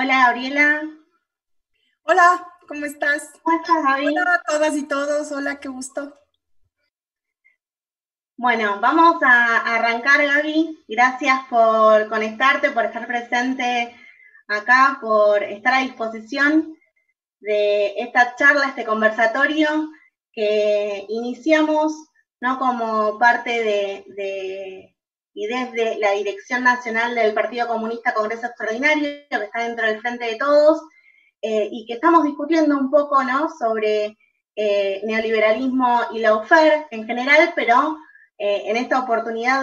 Hola Gabriela, Hola, ¿cómo estás? ¿cómo estás Hola Gaby? a todas y todos, hola, qué gusto. Bueno, vamos a arrancar Gaby. Gracias por conectarte, por estar presente acá, por estar a disposición de esta charla, este conversatorio que iniciamos, ¿no? Como parte y desde la Dirección Nacional del Partido Comunista Congreso Extraordinario, que está dentro del Frente de Todos, y que estamos discutiendo un poco, ¿no? Sobre neoliberalismo y lawfare en general, pero en esta oportunidad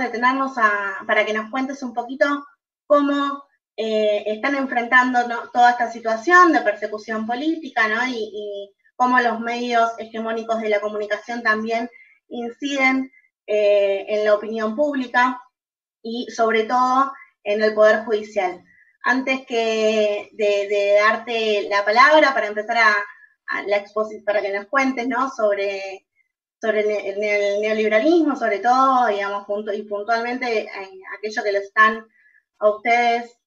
para que nos cuentes un poquito cómo están enfrentando, ¿no? Toda esta situación de persecución política, ¿no? Y cómo los medios hegemónicos de la comunicación también inciden en la opinión pública y sobre todo en el Poder Judicial. Antes de darte la palabra para empezar a la exposición, para que nos cuentes, ¿no? Sobre el neoliberalismo, sobre todo, digamos, y puntualmente aquello que lo están a ustedes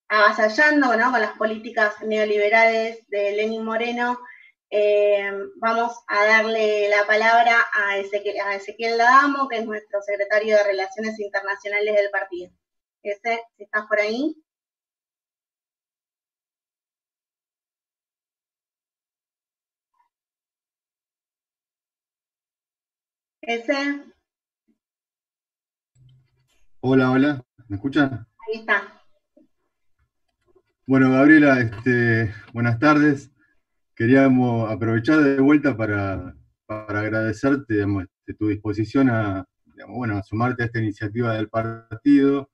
avasallando, ¿no? Con las políticas neoliberales de Lenín Moreno. Vamos a darle la palabra a Ezequiel Ladamo, que es nuestro secretario de Relaciones Internacionales del partido. Ese, si estás por ahí. Ese, ahí Hola, hola, ¿me escuchan? está. Bueno, Gabriela, buenas tardes. Queríamos aprovechar de vuelta para agradecerte, digamos, tu disposición digamos, bueno, a sumarte a esta iniciativa del partido,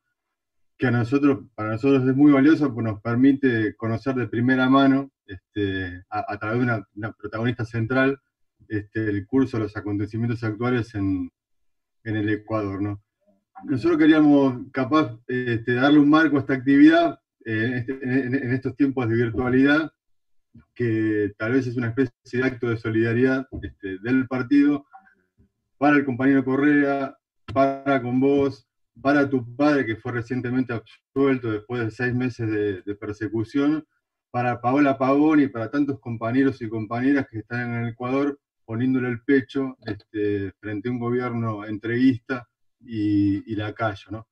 que para nosotros es muy valioso, pues nos permite conocer de primera mano, a través de una protagonista central, el curso de los acontecimientos actuales en el Ecuador, ¿no? Nosotros queríamos capaz darle un marco a esta actividad en estos tiempos de virtualidad, que tal vez es una especie de acto de solidaridad del partido para el compañero Correa, para con vos, para tu padre que fue recientemente absuelto después de 6 meses de persecución, para Paola Pavón y para tantos compañeros y compañeras que están en el Ecuador poniéndole el pecho frente a un gobierno entreguista y lacayo, ¿no?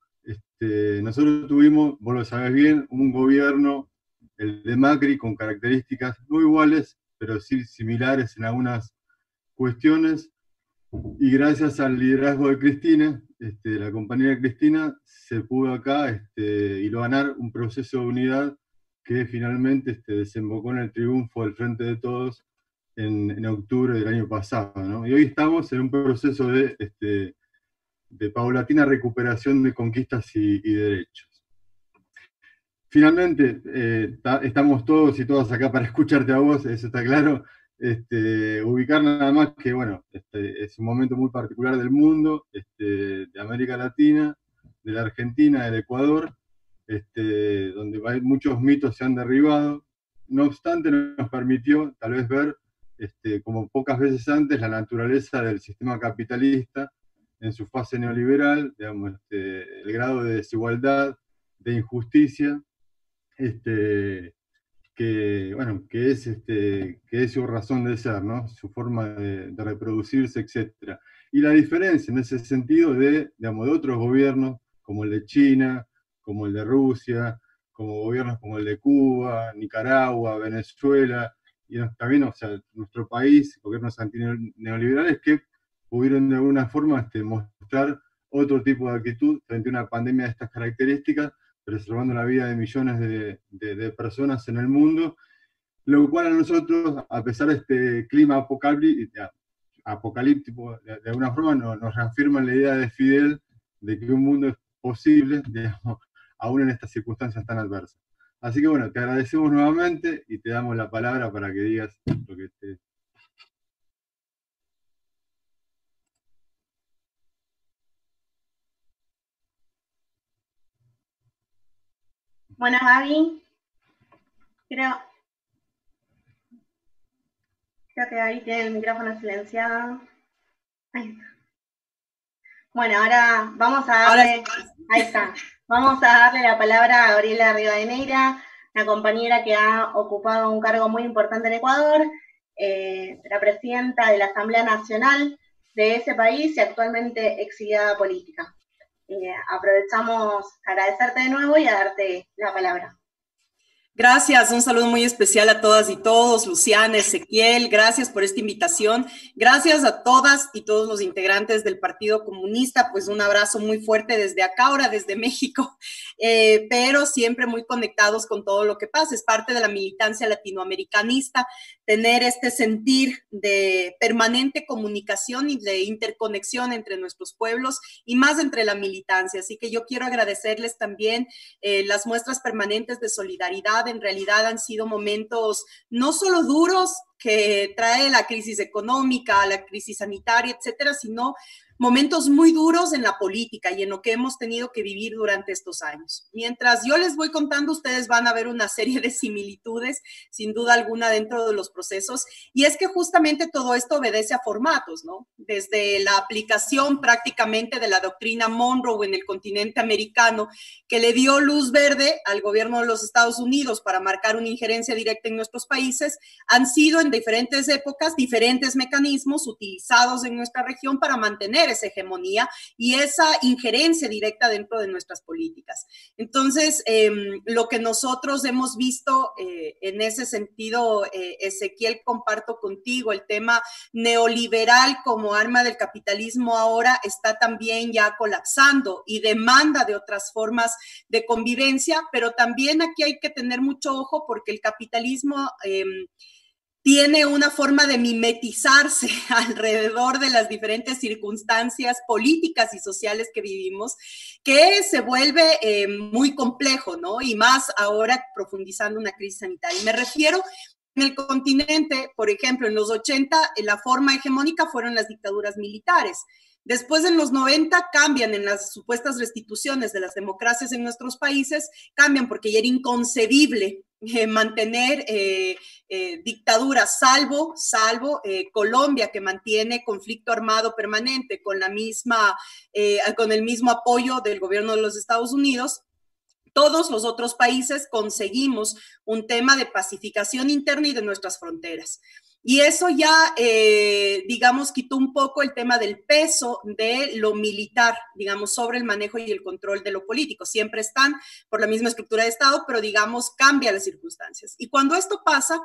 Nosotros tuvimos, vos lo sabés bien, un gobierno, el de Macri, con características no iguales, pero sí similares en algunas cuestiones, y gracias al liderazgo de Cristina, de la compañera Cristina, se pudo acá y lo ganar un proceso de unidad que finalmente desembocó en el triunfo del Frente de Todos en octubre del año pasado, ¿no? Y hoy estamos en un proceso de paulatina recuperación de conquistas y derechos. Finalmente, estamos todos y todas acá para escucharte a vos, eso está claro. Ubicar nada más que, bueno, es un momento muy particular del mundo, de América Latina, de la Argentina, del Ecuador, donde muchos mitos se han derribado. No obstante, nos permitió tal vez ver, como pocas veces antes, la naturaleza del sistema capitalista en su fase neoliberal, digamos, el grado de desigualdad, de injusticia, este, bueno, que es su razón de ser, ¿no? Su forma de reproducirse, etcétera. Y la diferencia en ese sentido digamos, de otros gobiernos, como el de China, como el de Rusia, como gobiernos como el de Cuba, Nicaragua, Venezuela, y también, o sea, nuestro país, gobiernos antineoliberales que pudieron de alguna forma mostrar otro tipo de actitud frente a una pandemia de estas características, preservando la vida de millones de personas en el mundo, lo cual a nosotros, a pesar de este clima apocalíptico, de alguna forma nos reafirma la idea de Fidel de que un mundo es posible, digamos, aún en estas circunstancias tan adversas. Así que bueno, te agradecemos nuevamente y te damos la palabra para que digas lo que te... Bueno, Gaby, creo, creo que Gaby tiene el micrófono silenciado. Ahí está. Bueno, ahora vamos a darle, ahí está, vamos a darle la palabra a Gabriela Rivadeneira, una compañera que ha ocupado un cargo muy importante en Ecuador, la presidenta de la Asamblea Nacional de ese país y actualmente exiliada política. Aprovechamos a agradecerte de nuevo y a darte la palabra. Gracias, un saludo muy especial a todas y todos, Luciana, Ezequiel, gracias por esta invitación, gracias a todas y todos los integrantes del Partido Comunista, pues un abrazo muy fuerte desde acá, ahora desde México, pero siempre muy conectados con todo lo que pasa, es parte de la militancia latinoamericanista, tener este sentir de permanente comunicación y de interconexión entre nuestros pueblos y más entre la militancia, así que yo quiero agradecerles también las muestras permanentes de solidaridad. En realidad han sido momentos no solo duros que trae la crisis económica, la crisis sanitaria, etcétera, sino momentos muy duros en la política y en lo que hemos tenido que vivir durante estos años. Mientras yo les voy contando, ustedes van a ver una serie de similitudes, sin duda alguna, dentro de los procesos, y es que justamente todo esto obedece a formatos, ¿no? Desde la aplicación prácticamente de la doctrina Monroe en el continente americano, que le dio luz verde al gobierno de los Estados Unidos para marcar una injerencia directa en nuestros países, han sido en diferentes épocas diferentes mecanismos utilizados en nuestra región para mantener esa hegemonía y esa injerencia directa dentro de nuestras políticas. Entonces, lo que nosotros hemos visto en ese sentido, Ezequiel, comparto contigo, el tema neoliberal como arma del capitalismo ahora está también ya colapsando y demanda de otras formas de convivencia, pero también aquí hay que tener mucho ojo porque el capitalismo tiene una forma de mimetizarse alrededor de las diferentes circunstancias políticas y sociales que vivimos, que se vuelve muy complejo, ¿no? Y más ahora profundizando una crisis sanitaria. Y me refiero en el continente, por ejemplo, en los 80, la forma hegemónica fueron las dictaduras militares. Después, en los 90, cambian en las supuestas restituciones de las democracias en nuestros países, cambian porque ya era inconcebible mantener dictaduras, salvo Colombia, que mantiene conflicto armado permanente con el mismo apoyo del gobierno de los Estados Unidos. Todos los otros países conseguimos un tema de pacificación interna y de nuestras fronteras. Y eso ya, digamos, quitó un poco el tema del peso de lo militar, digamos, sobre el manejo y el control de lo político. Siempre están por la misma estructura de Estado, pero, digamos, cambia las circunstancias. Y cuando esto pasa,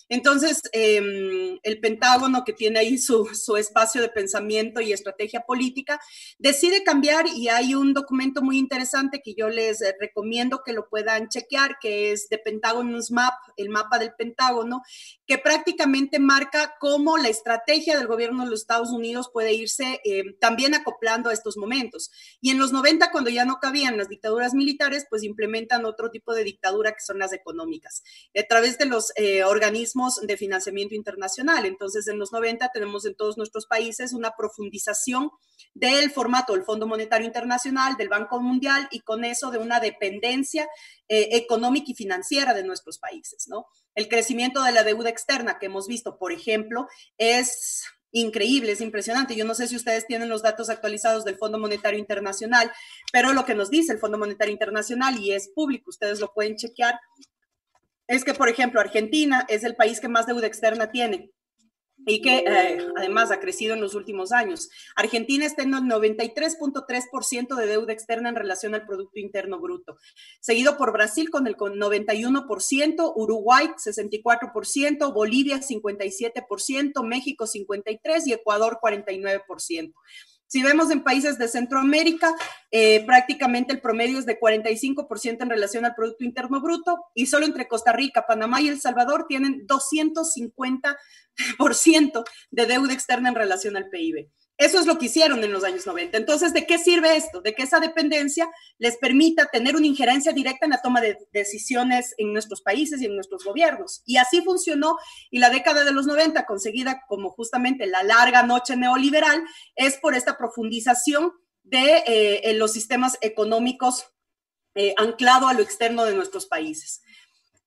entonces, el Pentágono, que tiene ahí su espacio de pensamiento y estrategia política, decide cambiar y hay un documento muy interesante que yo les recomiendo que lo puedan chequear, que es The Pentagon's Map, el mapa del Pentágono, que prácticamente marca cómo la estrategia del gobierno de los Estados Unidos puede irse también acoplando a estos momentos. Y en los 90, cuando ya no cabían las dictaduras militares, pues implementan otro tipo de dictadura que son las económicas, a través de los organismos de financiamiento internacional. Entonces, en los 90 tenemos en todos nuestros países una profundización del formato del Fondo Monetario Internacional, del Banco Mundial, y con eso de una dependencia económica y financiera de nuestros países, ¿no? El crecimiento de la deuda externa que hemos visto, por ejemplo, es increíble, es impresionante. Yo no sé si ustedes tienen los datos actualizados del Fondo Monetario Internacional, pero lo que nos dice el Fondo Monetario Internacional, y es público, ustedes lo pueden chequear, es que, por ejemplo, Argentina es el país que más deuda externa tiene y que además ha crecido en los últimos años. Argentina está en el 93.3% de deuda externa en relación al Producto Interno Bruto, seguido por Brasil con el 91%, Uruguay 64%, Bolivia 57%, México 53% y Ecuador 49%. Si vemos en países de Centroamérica, prácticamente el promedio es de 45% en relación al Producto Interno Bruto, y solo entre Costa Rica, Panamá y El Salvador tienen 250% de deuda externa en relación al PIB. Eso es lo que hicieron en los años 90. Entonces, ¿de qué sirve esto? De que esa dependencia les permita tener una injerencia directa en la toma de decisiones en nuestros países y en nuestros gobiernos. Y así funcionó, y la década de los 90, conseguida como justamente la larga noche neoliberal, es por esta profundización de los sistemas económicos anclado a lo externo de nuestros países.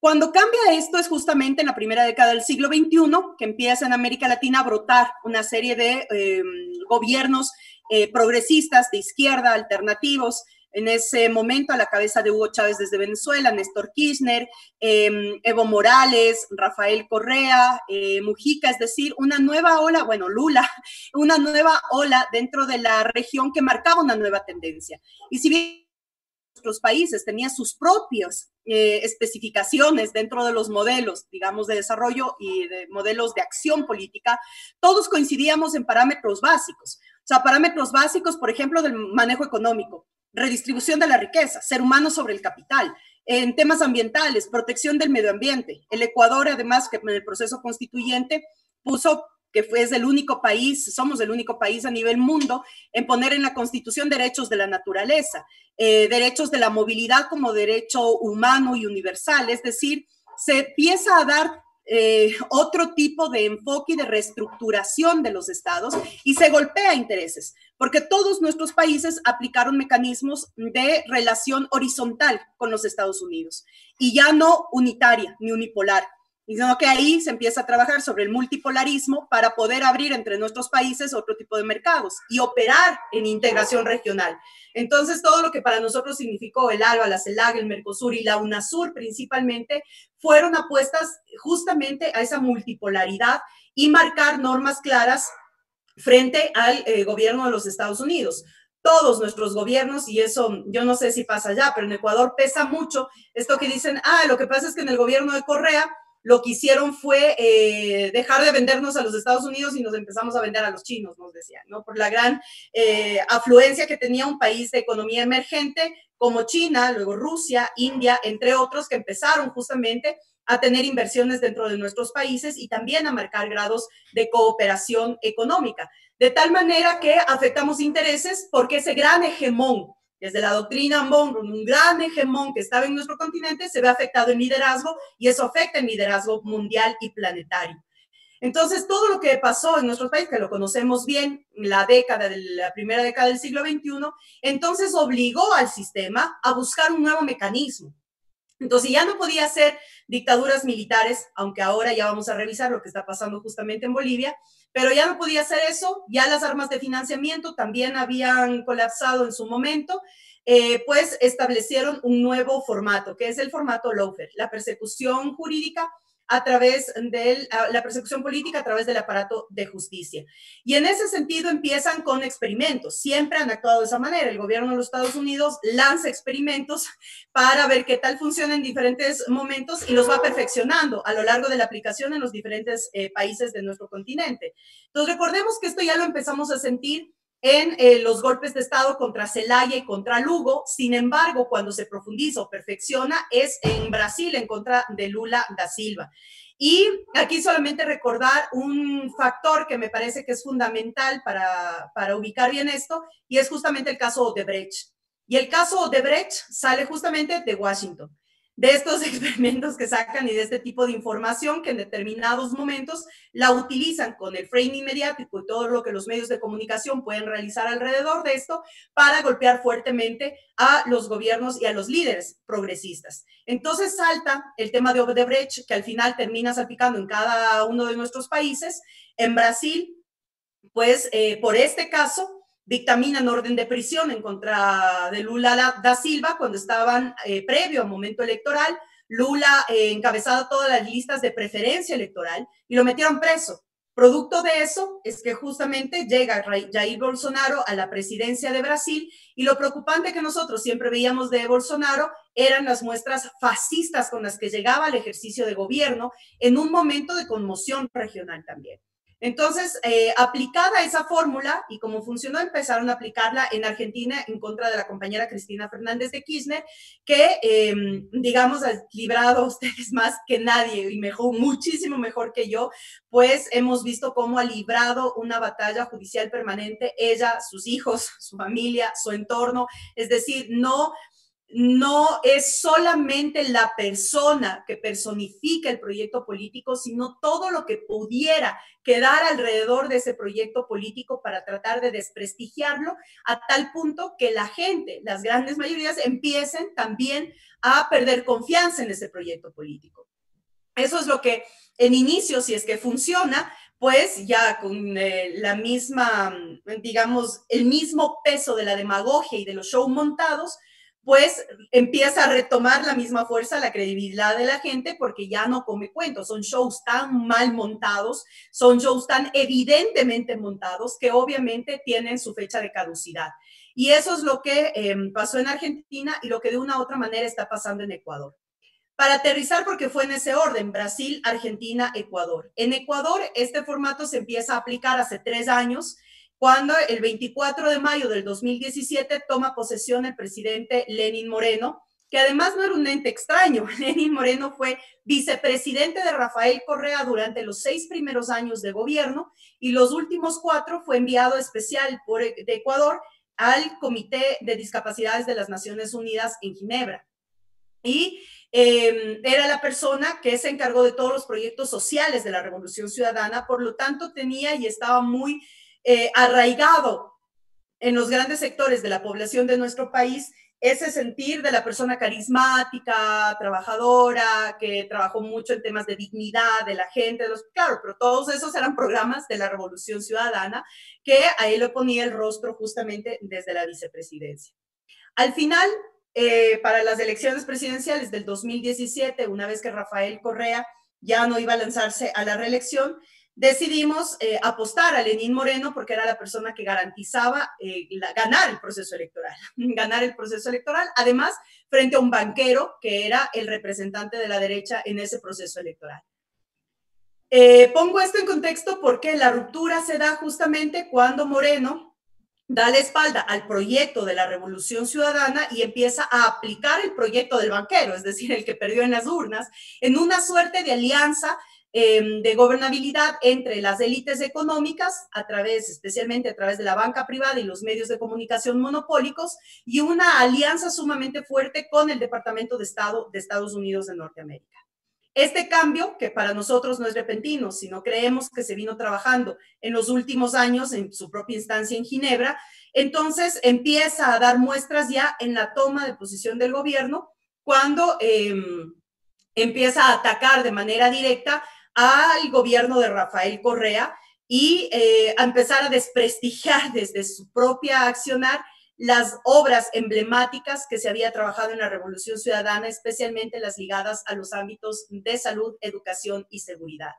Cuando cambia esto es justamente en la primera década del siglo XXI que empieza en América Latina a brotar una serie de gobiernos progresistas de izquierda, alternativos. En ese momento a la cabeza de Hugo Chávez desde Venezuela, Néstor Kirchner, Evo Morales, Rafael Correa, Mujica, es decir, una nueva ola, bueno, Lula, una nueva ola dentro de la región que marcaba una nueva tendencia. Y si bien nuestros países tenían sus propias especificaciones dentro de los modelos, digamos, de desarrollo y de modelos de acción política, todos coincidíamos en parámetros básicos. O sea, parámetros básicos, por ejemplo, del manejo económico, redistribución de la riqueza, ser humano sobre el capital, en temas ambientales, protección del medio ambiente. El Ecuador, además, que en el proceso constituyente puso que es el único país, somos el único país a nivel mundo en poner en la Constitución derechos de la naturaleza, derechos de la movilidad como derecho humano y universal, es decir, se empieza a dar otro tipo de enfoque y de reestructuración de los estados y se golpea intereses, porque todos nuestros países aplicaron mecanismos de relación horizontal con los Estados Unidos y ya no unitaria ni unipolar, sino que ahí se empieza a trabajar sobre el multipolarismo para poder abrir entre nuestros países otro tipo de mercados y operar en integración regional. Entonces, todo lo que para nosotros significó el ALBA, la CELAC, el Mercosur y la UNASUR principalmente, fueron apuestas justamente a esa multipolaridad y marcar normas claras frente al gobierno de los Estados Unidos. Todos nuestros gobiernos, y eso yo no sé si pasa allá, pero en Ecuador pesa mucho esto que dicen, lo que pasa es que en el gobierno de Correa lo que hicieron fue dejar de vendernos a los Estados Unidos y nos empezamos a vender a los chinos, nos decían, ¿no? Por la gran afluencia que tenía un país de economía emergente como China, luego Rusia, India, entre otros, que empezaron justamente a tener inversiones dentro de nuestros países y también a marcar grados de cooperación económica. De tal manera que afectamos intereses porque ese gran hegemón, desde la doctrina Monroe, un gran hegemón que estaba en nuestro continente, se ve afectado en liderazgo y eso afecta el liderazgo mundial y planetario. Entonces, todo lo que pasó en nuestros países, que lo conocemos bien, la primera década del siglo XXI, entonces obligó al sistema a buscar un nuevo mecanismo. Entonces, ya no podía ser dictaduras militares, aunque ahora ya vamos a revisar lo que está pasando justamente en Bolivia, pero ya no podía ser eso, ya las armas de financiamiento también habían colapsado en su momento, pues establecieron un nuevo formato, que es el formato lawfare, la persecución jurídica a través de la persecución política a través del aparato de justicia. Y en ese sentido empiezan con experimentos. Siempre han actuado de esa manera. El gobierno de los Estados Unidos lanza experimentos para ver qué tal funciona en diferentes momentos y los va perfeccionando a lo largo de la aplicación en los diferentes países de nuestro continente. Entonces, recordemos que esto ya lo empezamos a sentir en los golpes de Estado contra Zelaya y contra Lugo. Sin embargo, cuando se profundiza o perfecciona es en Brasil en contra de Lula da Silva. Y aquí solamente recordar un factor que me parece que es fundamental para ubicar bien esto, y es justamente el caso Odebrecht. Y el caso Odebrecht sale justamente de Washington, de estos experimentos que sacan y de este tipo de información que en determinados momentos la utilizan con el framing mediático y todo lo que los medios de comunicación pueden realizar alrededor de esto para golpear fuertemente a los gobiernos y a los líderes progresistas. Entonces salta el tema de Odebrecht, que al final termina salpicando en cada uno de nuestros países. En Brasil, pues por este caso, dictaminan orden de prisión en contra de Lula da Silva cuando estaban previo al momento electoral. Lula encabezaba todas las listas de preferencia electoral y lo metieron preso. Producto de eso es que justamente llega Jair Bolsonaro a la presidencia de Brasil y lo preocupante que nosotros siempre veíamos de Bolsonaro eran las muestras fascistas con las que llegaba al ejercicio de gobierno en un momento de conmoción regional también. Entonces, aplicada esa fórmula y como funcionó, empezaron a aplicarla en Argentina en contra de la compañera Cristina Fernández de Kirchner, que, digamos, ha librado a ustedes más que nadie y mejor, muchísimo mejor que yo, pues hemos visto cómo ha librado una batalla judicial permanente, ella, sus hijos, su familia, su entorno, es decir, no no es solamente la persona que personifica el proyecto político, sino todo lo que pudiera quedar alrededor de ese proyecto político para tratar de desprestigiarlo a tal punto que la gente, las grandes mayorías, empiecen también a perder confianza en ese proyecto político. Eso es lo que en inicio, si es que funciona, pues ya con la misma, digamos, el mismo peso de la demagogia y de los shows montados, pues empieza a retomar la misma fuerza, la credibilidad de la gente, porque ya no come cuentos, son shows tan mal montados, son shows tan evidentemente montados que obviamente tienen su fecha de caducidad. Y eso es lo que pasó en Argentina y lo que de una u otra manera está pasando en Ecuador. Para aterrizar, porque fue en ese orden, Brasil, Argentina, Ecuador. En Ecuador, este formato se empieza a aplicar hace 3 años, cuando el 24 de mayo del 2017 toma posesión el presidente Lenín Moreno, que además no era un ente extraño. Lenín Moreno fue vicepresidente de Rafael Correa durante los 6 primeros años de gobierno y los últimos 4 fue enviado especial de Ecuador al Comité de Discapacidades de las Naciones Unidas en Ginebra. Y era la persona que se encargó de todos los proyectos sociales de la Revolución Ciudadana, por lo tanto tenía y estaba muy arraigado en los grandes sectores de la población de nuestro país ese sentir de la persona carismática, trabajadora, que trabajó mucho en temas de dignidad de la gente, claro, pero todos esos eran programas de la Revolución Ciudadana que a él le ponía el rostro justamente desde la vicepresidencia. Al final, para las elecciones presidenciales del 2017, una vez que Rafael Correa ya no iba a lanzarse a la reelección, decidimos apostar a Lenín Moreno porque era la persona que garantizaba ganar el proceso electoral, además frente a un banquero que era el representante de la derecha en ese proceso electoral. Pongo esto en contexto porque la ruptura se da justamente cuando Moreno da la espalda al proyecto de la Revolución Ciudadana y empieza a aplicar el proyecto del banquero, es decir, el que perdió en las urnas, en una suerte de alianza de gobernabilidad entre las élites económicas, especialmente a través de la banca privada y los medios de comunicación monopólicos, y una alianza sumamente fuerte con el Departamento de Estado de Estados Unidos de Norteamérica. Este cambio, que para nosotros no es repentino, sino creemos que se vino trabajando en los últimos años en su propia instancia en Ginebra, entonces empieza a dar muestras ya en la toma de posición del gobierno, cuando empieza a atacar de manera directa al gobierno de Rafael Correa y a empezar a desprestigiar desde su propia accionar las obras emblemáticas que se había trabajado en la Revolución Ciudadana, especialmente las ligadas a los ámbitos de salud, educación y seguridad.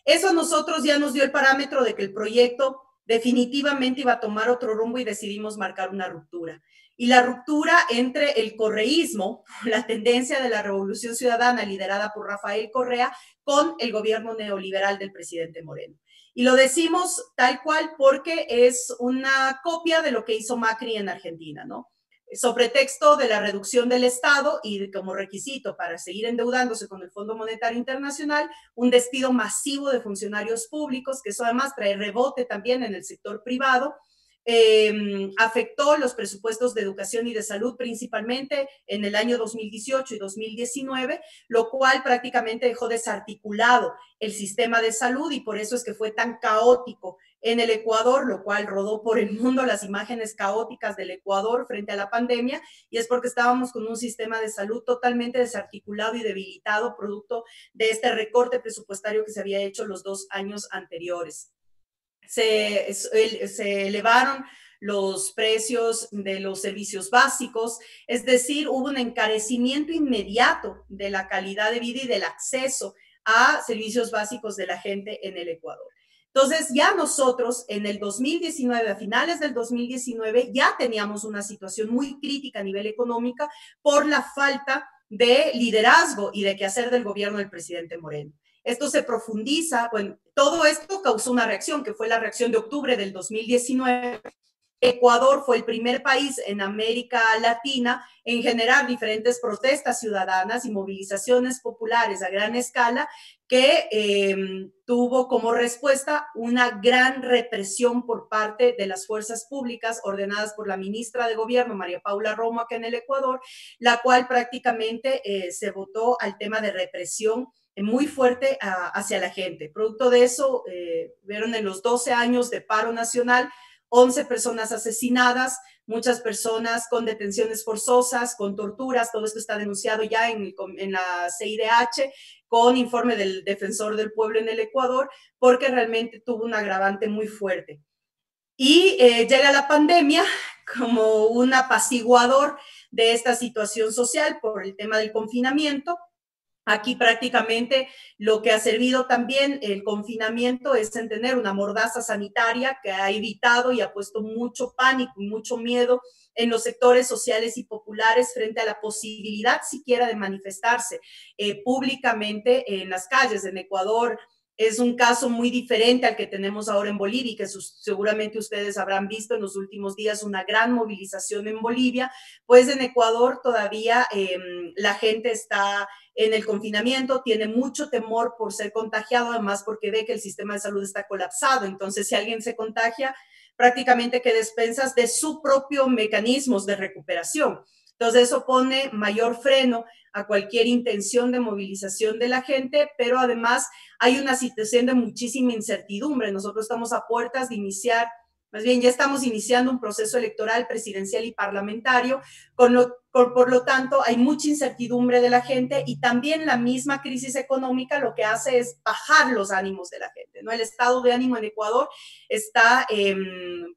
Eso a nosotros ya nos dio el parámetro de que el proyecto definitivamente iba a tomar otro rumbo y decidimos marcar una ruptura. Y la ruptura entre el correísmo, la tendencia de la Revolución Ciudadana liderada por Rafael Correa, con el gobierno neoliberal del presidente Moreno. Y lo decimos tal cual porque es una copia de lo que hizo Macri en Argentina, ¿no? Sobre texto de la reducción del Estado y como requisito para seguir endeudándose con el Fondo Monetario Internacional, un despido masivo de funcionarios públicos, que eso además trae rebote también en el sector privado. Afectó los presupuestos de educación y de salud principalmente en el año 2018 y 2019, lo cual prácticamente dejó desarticulado el sistema de salud y por eso es que fue tan caótico en el Ecuador, lo cual rodó por el mundo las imágenes caóticas del Ecuador frente a la pandemia, y es porque estábamos con un sistema de salud totalmente desarticulado y debilitado producto de este recorte presupuestario que se había hecho los 2 años anteriores. Se elevaron los precios de los servicios básicos, es decir, hubo un encarecimiento inmediato de la calidad de vida y del acceso a servicios básicos de la gente en el Ecuador. Entonces, ya nosotros en el 2019, a finales del 2019, ya teníamos una situación muy crítica a nivel económico por la falta de liderazgo y de quehacer del gobierno del presidente Moreno. Esto se profundiza, bueno, todo esto causó una reacción, que fue la reacción de octubre del 2019, Ecuador fue el primer país en América Latina en generar diferentes protestas ciudadanas y movilizaciones populares a gran escala que tuvo como respuesta una gran represión por parte de las fuerzas públicas ordenadas por la ministra de Gobierno, María Paula Romo, acá en el Ecuador, la cual prácticamente se votó al tema de represión muy fuerte hacia la gente. Producto de eso, vieron en los 12 años de paro nacional, 11 personas asesinadas, muchas personas con detenciones forzosas, con torturas, todo esto está denunciado ya en la CIDH, con informe del Defensor del Pueblo en el Ecuador, porque realmente tuvo un agravante muy fuerte. Y llega la pandemia como un apaciguador de esta situación social por el tema del confinamiento. Aquí prácticamente lo que ha servido también el confinamiento es en tener una mordaza sanitaria que ha evitado y ha puesto mucho pánico y mucho miedo en los sectores sociales y populares frente a la posibilidad siquiera de manifestarse públicamente en las calles. En Ecuador es un caso muy diferente al que tenemos ahora en Bolivia y que seguramente ustedes habrán visto en los últimos días una gran movilización en Bolivia, pues en Ecuador todavía la gente está en el confinamiento, tiene mucho temor por ser contagiado, además porque ve que el sistema de salud está colapsado. Entonces, si alguien se contagia, prácticamente queda a expensas de sus propios mecanismos de recuperación. Entonces, eso pone mayor freno a cualquier intención de movilización de la gente, pero además hay una situación de muchísima incertidumbre. Nosotros estamos a puertas de iniciar, más bien ya estamos iniciando un proceso electoral presidencial y parlamentario, por lo tanto hay mucha incertidumbre de la gente y también la misma crisis económica lo que hace es bajar los ánimos de la gente, ¿no? El estado de ánimo en Ecuador está,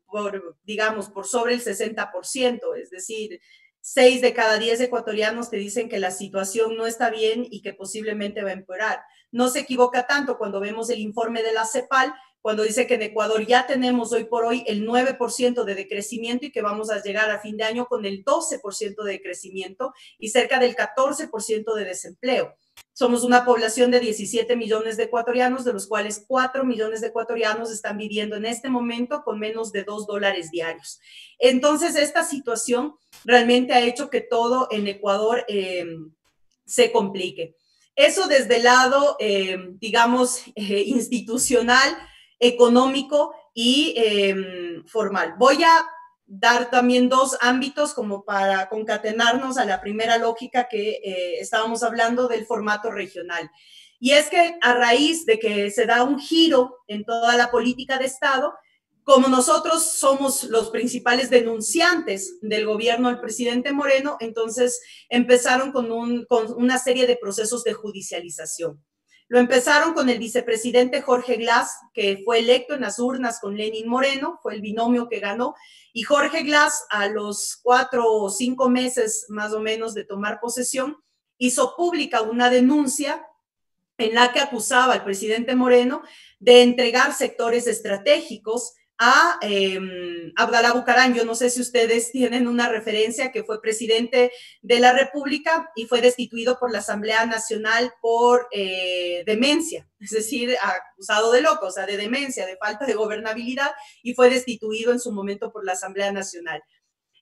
por sobre el 60%, es decir, 6 de cada 10 ecuatorianos te dicen que la situación no está bien y que posiblemente va a empeorar. No se equivoca tanto cuando vemos el informe de la CEPAL, cuando dice que en Ecuador ya tenemos hoy por hoy el 9% de decrecimiento y que vamos a llegar a fin de año con el 12% de decrecimiento y cerca del 14% de desempleo. Somos una población de 17 millones de ecuatorianos, de los cuales 4 millones de ecuatorianos están viviendo en este momento con menos de $2 diarios. Entonces, esta situación realmente ha hecho que todo en Ecuador se complique. Eso desde el lado, institucional, económico y formal. Voy a dar también dos ámbitos como para concatenarnos a la primera lógica que estábamos hablando del formato regional. Y es que a raíz de que se da un giro en toda la política de Estado, como nosotros somos los principales denunciantes del gobierno del presidente Moreno, entonces empezaron con una serie de procesos de judicialización. Lo empezaron con el vicepresidente Jorge Glass, que fue electo en las urnas con Lenín Moreno, fue el binomio que ganó, y Jorge Glass, a los 4 o 5 meses más o menos de tomar posesión, hizo pública una denuncia en la que acusaba al presidente Moreno de entregar sectores estratégicos a Abdalá Bucaram. Yo no sé si ustedes tienen una referencia, que fue presidente de la República y fue destituido por la Asamblea Nacional por demencia, es decir, acusado de loco, o sea, de demencia, de falta de gobernabilidad, y fue destituido en su momento por la Asamblea Nacional.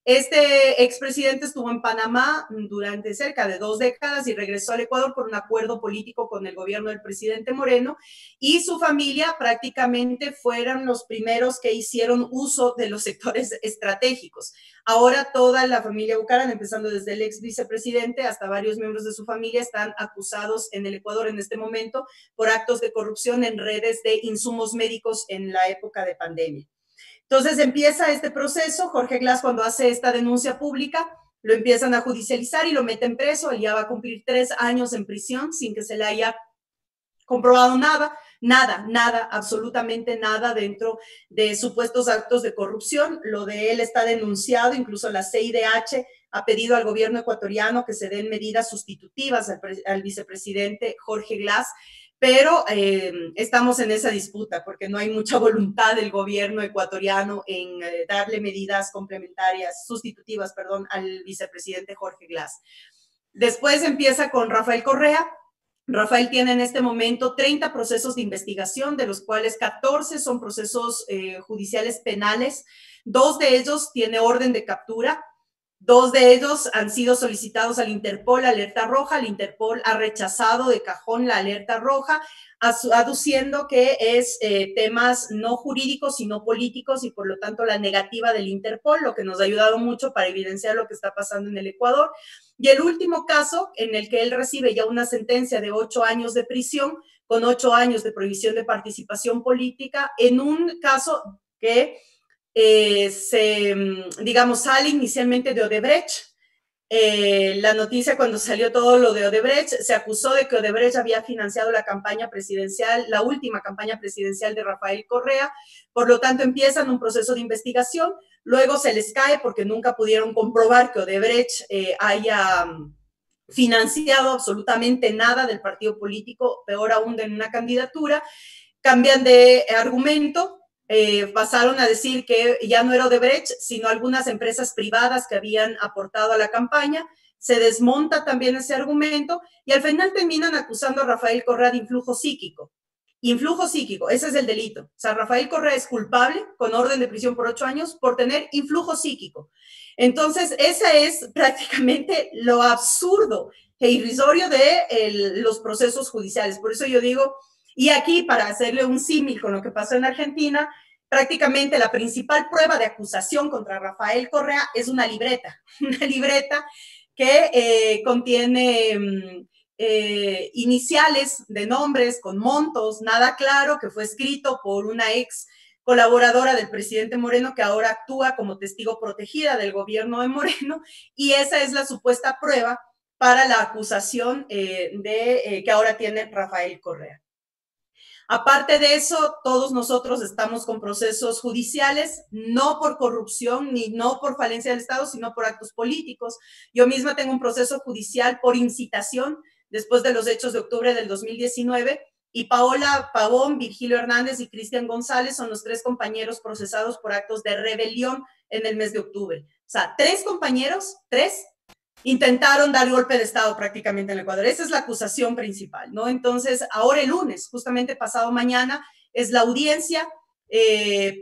Este expresidente estuvo en Panamá durante cerca de 2 décadas y regresó al Ecuador por un acuerdo político con el gobierno del presidente Moreno, y su familia prácticamente fueron los primeros que hicieron uso de los sectores estratégicos. Ahora toda la familia Bucaram, empezando desde el ex vicepresidente hasta varios miembros de su familia, están acusados en el Ecuador en este momento por actos de corrupción en redes de insumos médicos en la época de pandemia. Entonces empieza este proceso. Jorge Glass, cuando hace esta denuncia pública, lo empiezan a judicializar y lo meten preso. Él ya va a cumplir 3 años en prisión sin que se le haya comprobado nada, absolutamente nada dentro de supuestos actos de corrupción. Lo de él está denunciado, incluso la CIDH ha pedido al gobierno ecuatoriano que se den medidas sustitutivas al vicepresidente Jorge Glass, pero estamos en esa disputa porque no hay mucha voluntad del gobierno ecuatoriano en darle medidas complementarias, sustitutivas, al vicepresidente Jorge Glass. Después empieza con Rafael Correa, Rafael tiene en este momento 30 procesos de investigación, de los cuales 14 son procesos judiciales penales. 2 de ellos tiene orden de captura. 2 de ellos han sido solicitados al Interpol, alerta roja. El Interpol ha rechazado de cajón la alerta roja, aduciendo que es temas no jurídicos, sino políticos, y por lo tanto la negativa del Interpol, lo que nos ha ayudado mucho para evidenciar lo que está pasando en el Ecuador. Y el último caso, en el que él recibe ya una sentencia de 8 años de prisión, con 8 años de prohibición de participación política, en un caso que sale inicialmente de Odebrecht. La noticia, cuando salió todo lo de Odebrecht, se acusó de que Odebrecht había financiado la campaña presidencial, la última campaña presidencial de Rafael Correa. Por lo tanto, empiezan un proceso de investigación. Luego se les cae porque nunca pudieron comprobar que Odebrecht haya financiado absolutamente nada del partido político, peor aún de una candidatura. Cambian de argumento. Pasaron a decir que ya no era Odebrecht, sino algunas empresas privadas que habían aportado a la campaña. Se desmonta también ese argumento y al final terminan acusando a Rafael Correa de influjo psíquico. Influjo psíquico, ese es el delito. O sea, Rafael Correa es culpable, con orden de prisión por 8 años, por tener influjo psíquico. Entonces, ese es prácticamente lo absurdo e irrisorio de los procesos judiciales. Por eso yo digo, y aquí, para hacerle un símil con lo que pasó en Argentina, prácticamente la principal prueba de acusación contra Rafael Correa es una libreta que contiene iniciales de nombres con montos, nada claro, que fue escrito por una ex colaboradora del presidente Moreno, que ahora actúa como testigo protegida del gobierno de Moreno, y esa es la supuesta prueba para la acusación que ahora tiene Rafael Correa. Aparte de eso, todos nosotros estamos con procesos judiciales, no por corrupción ni no por falencia del Estado, sino por actos políticos. Yo misma tengo un proceso judicial por incitación después de los hechos de octubre del 2019, y Paola Pavón, Virgilio Hernández y Cristian González son los 3 compañeros procesados por actos de rebelión en el mes de octubre. O sea, 3 compañeros, 3, intentaron dar golpe de Estado prácticamente en el Ecuador. Esa es la acusación principal, ¿no? Entonces, ahora el lunes, justamente pasado mañana, es la audiencia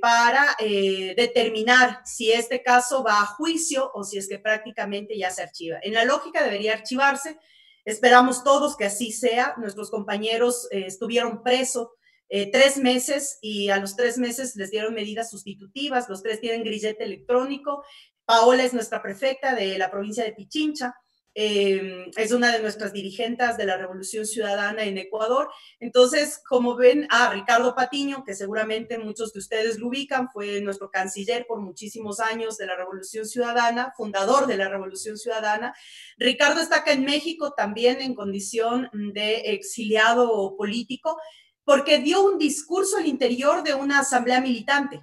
para determinar si este caso va a juicio o si es que prácticamente ya se archiva. En la lógica debería archivarse. Esperamos todos que así sea. Nuestros compañeros estuvieron presos 3 meses y a los 3 meses les dieron medidas sustitutivas. Los 3 tienen grillete electrónico. Paola es nuestra prefecta de la provincia de Pichincha, es una de nuestras dirigentes de la Revolución Ciudadana en Ecuador. Entonces, como ven, Ricardo Patiño, que seguramente muchos de ustedes lo ubican, fue nuestro canciller por muchísimos años de la Revolución Ciudadana, fundador de la Revolución Ciudadana. Ricardo está acá en México también en condición de exiliado político, porque dio un discurso al interior de una asamblea militante.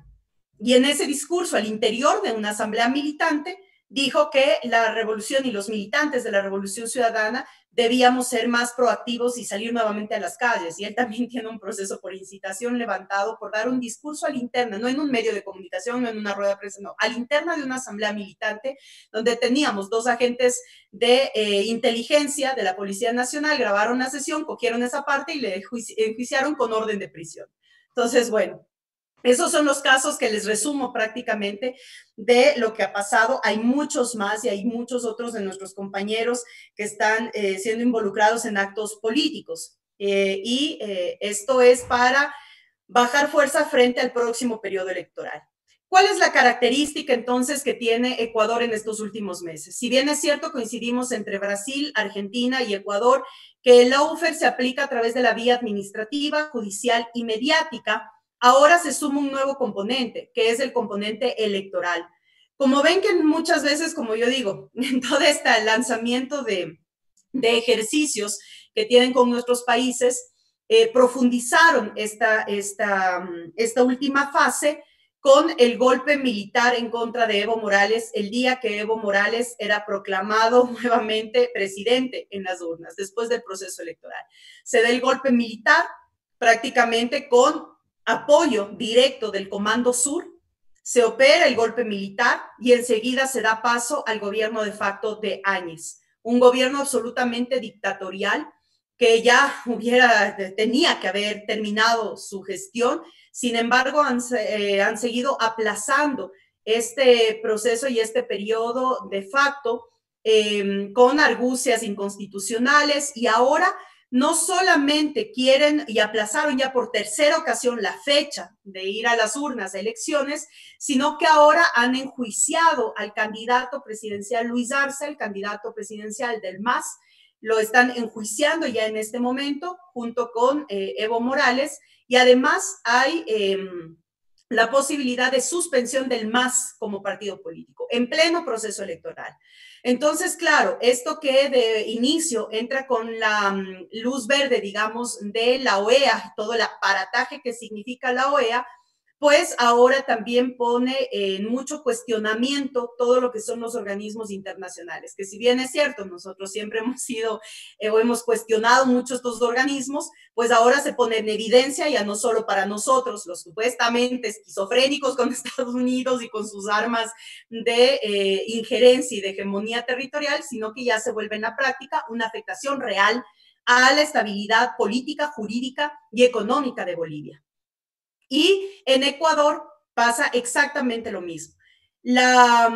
Y en ese discurso, al interior de una asamblea militante, dijo que la revolución y los militantes de la Revolución Ciudadana debíamos ser más proactivos y salir nuevamente a las calles. Y él también tiene un proceso por incitación levantado por dar un discurso a la interna, no en un medio de comunicación, no en una rueda de prensa, no, a la interna de una asamblea militante, donde teníamos 2 agentes de inteligencia de la Policía Nacional, grabaron la sesión, cogieron esa parte y le enjuiciaron con orden de prisión. Entonces, bueno, esos son los casos que les resumo prácticamente de lo que ha pasado. Hay muchos más y hay muchos otros de nuestros compañeros que están siendo involucrados en actos políticos. Esto es para bajar fuerza frente al próximo periodo electoral. ¿Cuál es la característica entonces que tiene Ecuador en estos últimos meses? Si bien es cierto, coincidimos entre Brasil, Argentina y Ecuador, que el lawfare se aplica a través de la vía administrativa, judicial y mediática. Ahora se suma un nuevo componente, que es el componente electoral. Como ven que muchas veces, como yo digo, en todo este lanzamiento de ejercicios que tienen con nuestros países, profundizaron esta última fase con el golpe militar en contra de Evo Morales el día que Evo Morales era proclamado nuevamente presidente en las urnas, después del proceso electoral. Se da el golpe militar prácticamente con apoyo directo del Comando Sur, se opera el golpe militar y enseguida se da paso al gobierno de facto de Áñez, un gobierno absolutamente dictatorial que ya tenía que haber terminado su gestión. Sin embargo, han seguido aplazando este proceso y este periodo de facto con argucias inconstitucionales, y ahora no solamente quieren y aplazaron ya por tercera ocasión la fecha de ir a las urnas de elecciones, sino que ahora han enjuiciado al candidato presidencial Luis Arce, el candidato presidencial del MAS. Lo están enjuiciando ya en este momento junto con Evo Morales, y además hay la posibilidad de suspensión del MAS como partido político en pleno proceso electoral. Entonces, claro, esto que de inicio entra con la luz verde, digamos, de la OEA, todo el aparataje que significa la OEA, pues ahora también pone en mucho cuestionamiento todo lo que son los organismos internacionales, que si bien es cierto, nosotros siempre hemos sido o hemos cuestionado mucho estos organismos, pues ahora se pone en evidencia, ya no solo para nosotros, los supuestamente esquizofrénicos con Estados Unidos y con sus armas de injerencia y de hegemonía territorial, sino que ya se vuelve en la práctica una afectación real a la estabilidad política, jurídica y económica de Bolivia. Y en Ecuador pasa exactamente lo mismo. La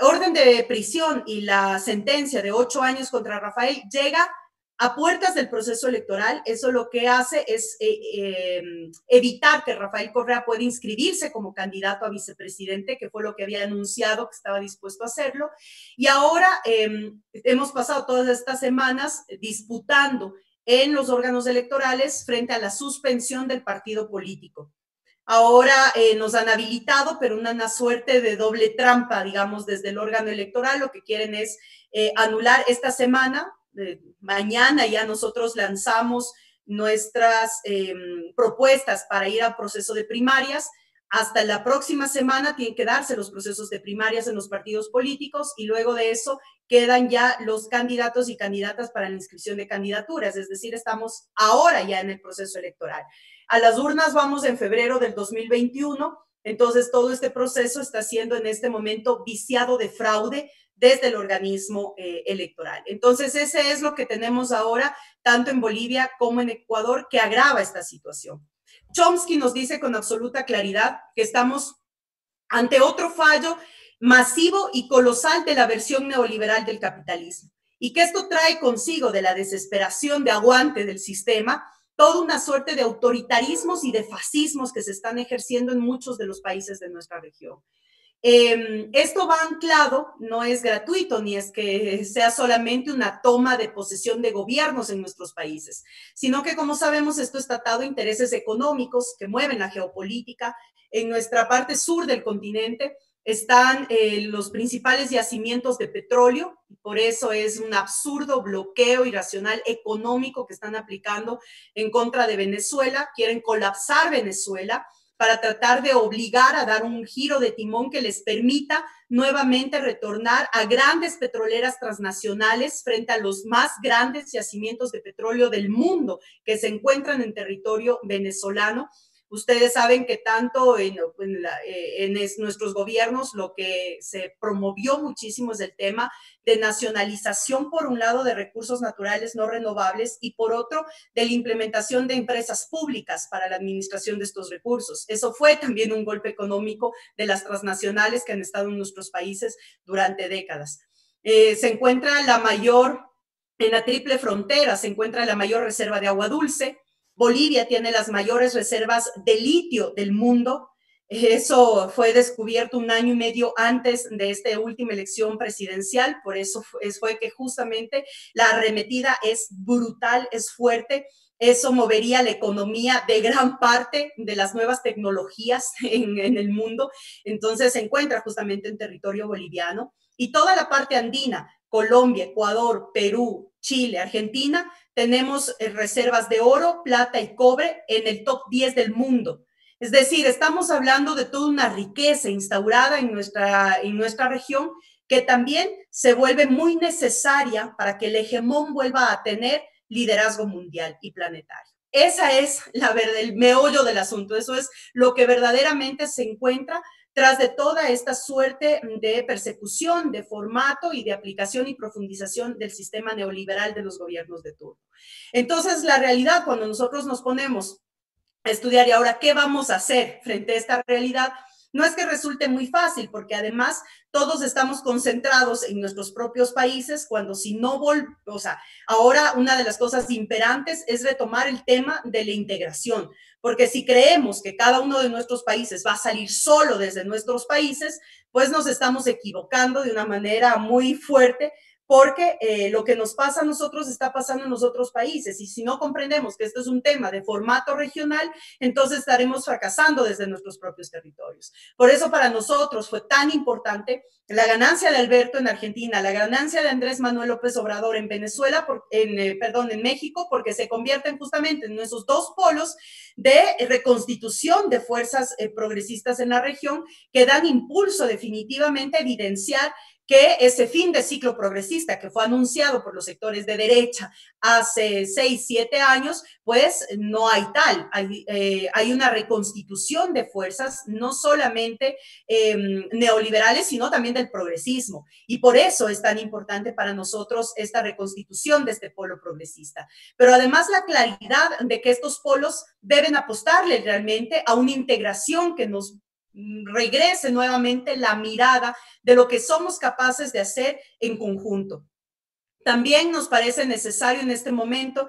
orden de prisión y la sentencia de 8 años contra Rafael llega a puertas del proceso electoral. Eso lo que hace es evitar que Rafael Correa pueda inscribirse como candidato a vicepresidente, que fue lo que había anunciado que estaba dispuesto a hacerlo. Y ahora hemos pasado todas estas semanas disputando en los órganos electorales frente a la suspensión del partido político. Ahora nos han habilitado, pero una suerte de doble trampa, digamos, desde el órgano electoral. Lo que quieren es anular esta semana. Mañana ya nosotros lanzamos nuestras propuestas para ir al proceso de primarias. Hasta la próxima semana tienen que darse los procesos de primarias en los partidos políticos, y luego de eso quedan ya los candidatos y candidatas para la inscripción de candidaturas. Es decir, estamos ahora ya en el proceso electoral. A las urnas vamos en febrero del 2021, entonces todo este proceso está siendo en este momento viciado de fraude desde el organismo electoral. Entonces ese es lo que tenemos ahora, tanto en Bolivia como en Ecuador, que agrava esta situación. Chomsky nos dice con absoluta claridad que estamos ante otro fallo masivo y colosal de la versión neoliberal del capitalismo, y que esto trae consigo, de la desesperación de aguante del sistema, toda una suerte de autoritarismos y de fascismos que se están ejerciendo en muchos de los países de nuestra región. Esto va anclado, no es gratuito, ni es que sea solamente una toma de posesión de gobiernos en nuestros países, sino que, como sabemos, esto está atado a intereses económicos que mueven la geopolítica. En nuestra parte sur del continente están los principales yacimientos de petróleo, y por eso es un absurdo bloqueo irracional económico que están aplicando en contra de Venezuela. Quieren colapsar Venezuela para tratar de obligar a dar un giro de timón que les permita nuevamente retornar a grandes petroleras transnacionales frente a los más grandes yacimientos de petróleo del mundo que se encuentran en territorio venezolano. Ustedes saben que tanto en nuestros gobiernos lo que se promovió muchísimo es el tema de nacionalización, por un lado, de recursos naturales no renovables, y por otro, de la implementación de empresas públicas para la administración de estos recursos. Eso fue también un golpe económico de las transnacionales que han estado en nuestros países durante décadas. Se encuentra en la triple frontera, se encuentra la mayor reserva de agua dulce. Bolivia tiene las mayores reservas de litio del mundo. Eso fue descubierto 1 año y medio antes de esta última elección presidencial. Por eso fue que justamente la arremetida es brutal, es fuerte. Eso movería la economía de gran parte de las nuevas tecnologías en el mundo. Entonces se encuentra justamente en territorio boliviano. Y toda la parte andina, Colombia, Ecuador, Perú, Chile, Argentina, tenemos reservas de oro, plata y cobre en el top 10 del mundo. Es decir, estamos hablando de toda una riqueza instaurada en nuestra región, que también se vuelve muy necesaria para que el hegemón vuelva a tener liderazgo mundial y planetario. Esa es el meollo del asunto. Eso es lo que verdaderamente se encuentra tras de toda esta suerte de persecución, de formato y de aplicación y profundización del sistema neoliberal de los gobiernos de turno. Entonces, la realidad, cuando nosotros nos ponemos a estudiar y ahora qué vamos a hacer frente a esta realidad, no es que resulte muy fácil, porque además todos estamos concentrados en nuestros propios países, cuando si no o sea, ahora una de las cosas imperantes es retomar el tema de la integración, porque si creemos que cada uno de nuestros países va a salir solo desde nuestros países, pues nos estamos equivocando de una manera muy fuerte, porque lo que nos pasa a nosotros está pasando en los otros países, y si no comprendemos que esto es un tema de formato regional, entonces estaremos fracasando desde nuestros propios territorios. Por eso para nosotros fue tan importante la ganancia de Alberto en Argentina, la ganancia de Andrés Manuel López Obrador en Venezuela, en México, porque se convierten justamente en esos dos polos de reconstitución de fuerzas progresistas en la región, que dan impulso definitivamente a evidenciar que ese fin de ciclo progresista que fue anunciado por los sectores de derecha hace 6, 7 años, pues no hay tal. Hay una reconstitución de fuerzas, no solamente neoliberales, sino también del progresismo. Y por eso es tan importante para nosotros esta reconstitución de este polo progresista. Pero además la claridad de que estos polos deben apostarle realmente a una integración que nos regrese nuevamente la mirada de lo que somos capaces de hacer en conjunto. También nos parece necesario en este momento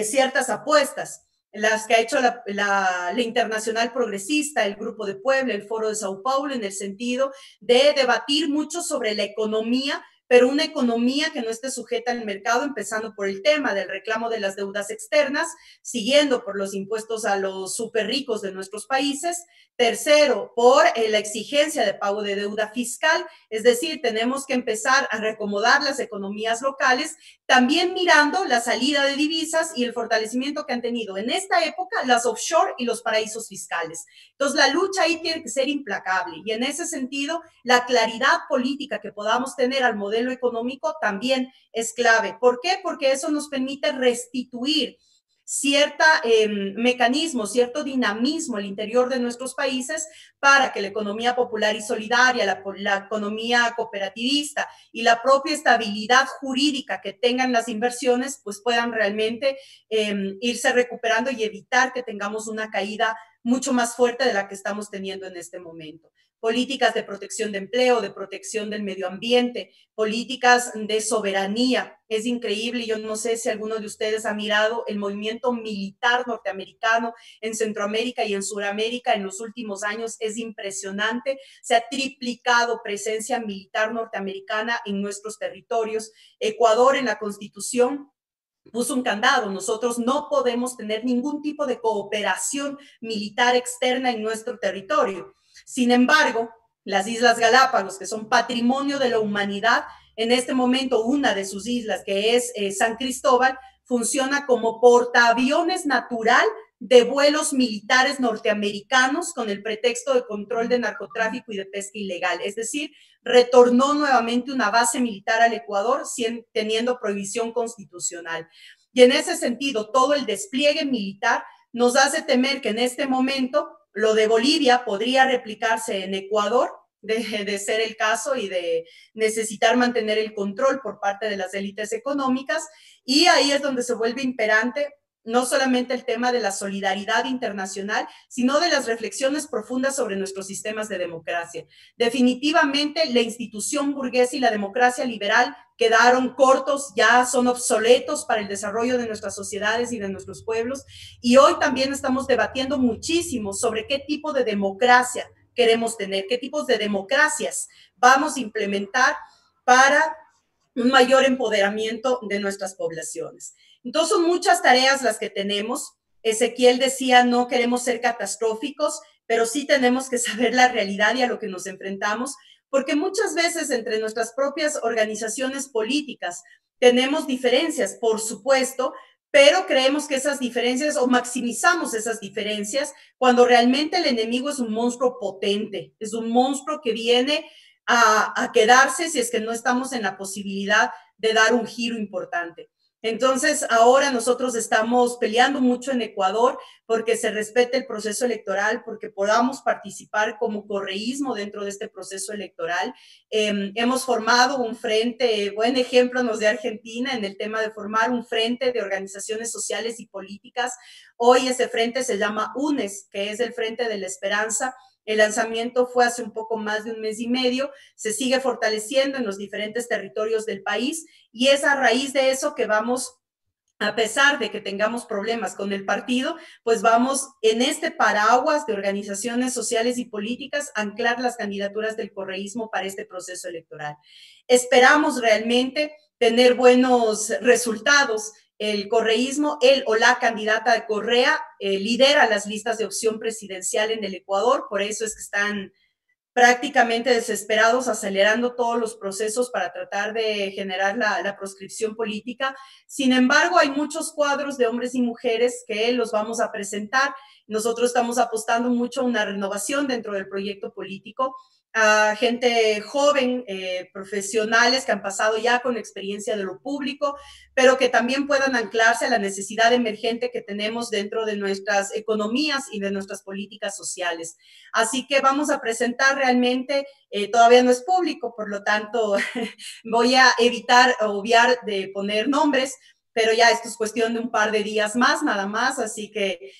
ciertas apuestas, las que ha hecho la Internacional Progresista, el Grupo de Puebla, el Foro de Sao Paulo, en el sentido de debatir mucho sobre la economía, pero una economía que no esté sujeta al mercado, empezando por el tema del reclamo de las deudas externas, siguiendo por los impuestos a los súper ricos de nuestros países. Tercero, por la exigencia de pago de deuda fiscal, es decir, tenemos que empezar a reacomodar las economías locales, también mirando la salida de divisas y el fortalecimiento que han tenido en esta época las offshore y los paraísos fiscales. Entonces, la lucha ahí tiene que ser implacable, y en ese sentido, la claridad política que podamos tener al modelo económico también es clave. ¿Por qué? Porque eso nos permite restituir cierto mecanismo, cierto dinamismo al interior de nuestros países para que la economía popular y solidaria, la economía cooperativista y la propia estabilidad jurídica que tengan las inversiones, pues puedan realmente irse recuperando y evitar que tengamos una caída mucho más fuerte de la que estamos teniendo en este momento. Políticas de protección de empleo, de protección del medio ambiente, políticas de soberanía. Es increíble, yo no sé si alguno de ustedes ha mirado el movimiento militar norteamericano en Centroamérica y en Sudamérica en los últimos años, es impresionante. Se ha triplicado presencia militar norteamericana en nuestros territorios. Ecuador en la Constitución puso un candado. Nosotros no podemos tener ningún tipo de cooperación militar externa en nuestro territorio. Sin embargo, las Islas Galápagos, que son patrimonio de la humanidad, en este momento una de sus islas, que es San Cristóbal, funciona como portaaviones natural de vuelos militares norteamericanos con el pretexto de control de narcotráfico y de pesca ilegal. Es decir, retornó nuevamente una base militar al Ecuador teniendo prohibición constitucional. Y en ese sentido, todo el despliegue militar nos hace temer que en este momento lo de Bolivia podría replicarse en Ecuador, de ser el caso y de necesitar mantener el control por parte de las élites económicas, y ahí es donde se vuelve imperante no solamente el tema de la solidaridad internacional, sino de las reflexiones profundas sobre nuestros sistemas de democracia. Definitivamente la institución burguesa y la democracia liberal quedaron cortos, ya son obsoletos para el desarrollo de nuestras sociedades y de nuestros pueblos, y hoy también estamos debatiendo muchísimo sobre qué tipo de democracia queremos tener, qué tipos de democracias vamos a implementar para un mayor empoderamiento de nuestras poblaciones. Entonces son muchas tareas las que tenemos. Ezequiel decía, no queremos ser catastróficos, pero sí tenemos que saber la realidad y a lo que nos enfrentamos, porque muchas veces entre nuestras propias organizaciones políticas tenemos diferencias, por supuesto, pero creemos que esas diferencias o maximizamos esas diferencias cuando realmente el enemigo es un monstruo potente, es un monstruo que viene a quedarse si es que no estamos en la posibilidad de dar un giro importante. Entonces, ahora nosotros estamos peleando mucho en Ecuador porque se respete el proceso electoral, porque podamos participar como correísmo dentro de este proceso electoral. Hemos formado un frente, buen ejemplo nos de Argentina en el tema de formar un frente de organizaciones sociales y políticas. Hoy ese frente se llama UNES, que es el Frente de la Esperanza. El lanzamiento fue hace un poco más de un mes y medio, se sigue fortaleciendo en los diferentes territorios del país y es a raíz de eso que vamos, a pesar de que tengamos problemas con el partido, pues vamos en este paraguas de organizaciones sociales y políticas a anclar las candidaturas del correísmo para este proceso electoral. Esperamos realmente tener buenos resultados. El correísmo, él o la candidata de Correa lidera las listas de opción presidencial en el Ecuador, por eso es que están prácticamente desesperados, acelerando todos los procesos para tratar de generar la proscripción política. Sin embargo, hay muchos cuadros de hombres y mujeres que los vamos a presentar. Nosotros estamos apostando mucho a una renovación dentro del proyecto político, a gente joven, profesionales que han pasado ya con experiencia de lo público, pero que también puedan anclarse a la necesidad emergente que tenemos dentro de nuestras economías y de nuestras políticas sociales. Así que vamos a presentar realmente, todavía no es público, por lo tanto voy a evitar obviar de poner nombres, pero ya esto es cuestión de un par de días más, nada más, así que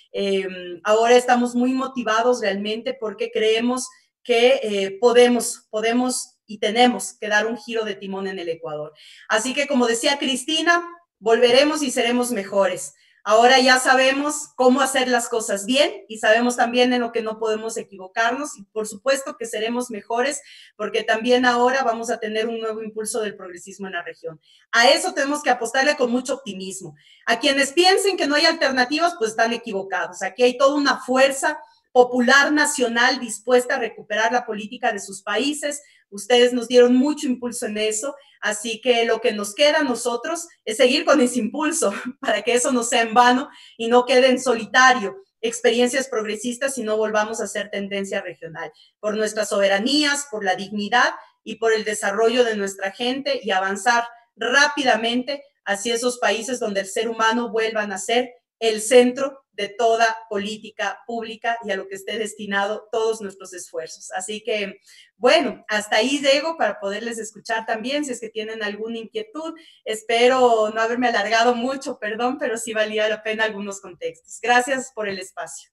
ahora estamos muy motivados realmente porque creemos que podemos y tenemos que dar un giro de timón en el Ecuador. Así que, como decía Cristina, volveremos y seremos mejores. Ahora ya sabemos cómo hacer las cosas bien y sabemos también en lo que no podemos equivocarnos y por supuesto que seremos mejores porque también ahora vamos a tener un nuevo impulso del progresismo en la región. A eso tenemos que apostarle con mucho optimismo. A quienes piensen que no hay alternativas, pues están equivocados. Aquí hay toda una fuerza popular nacional dispuesta a recuperar la política de sus países. Ustedes nos dieron mucho impulso en eso, así que lo que nos queda a nosotros es seguir con ese impulso para que eso no sea en vano y no quede en solitario experiencias progresistas y no volvamos a ser tendencia regional, por nuestras soberanías, por la dignidad y por el desarrollo de nuestra gente y avanzar rápidamente hacia esos países donde el ser humano vuelva a ser el centro de toda política pública y a lo que esté destinado todos nuestros esfuerzos. Así que, bueno, hasta ahí llego para poderles escuchar también, si es que tienen alguna inquietud. Espero no haberme alargado mucho, perdón, pero sí valía la pena algunos contextos. Gracias por el espacio.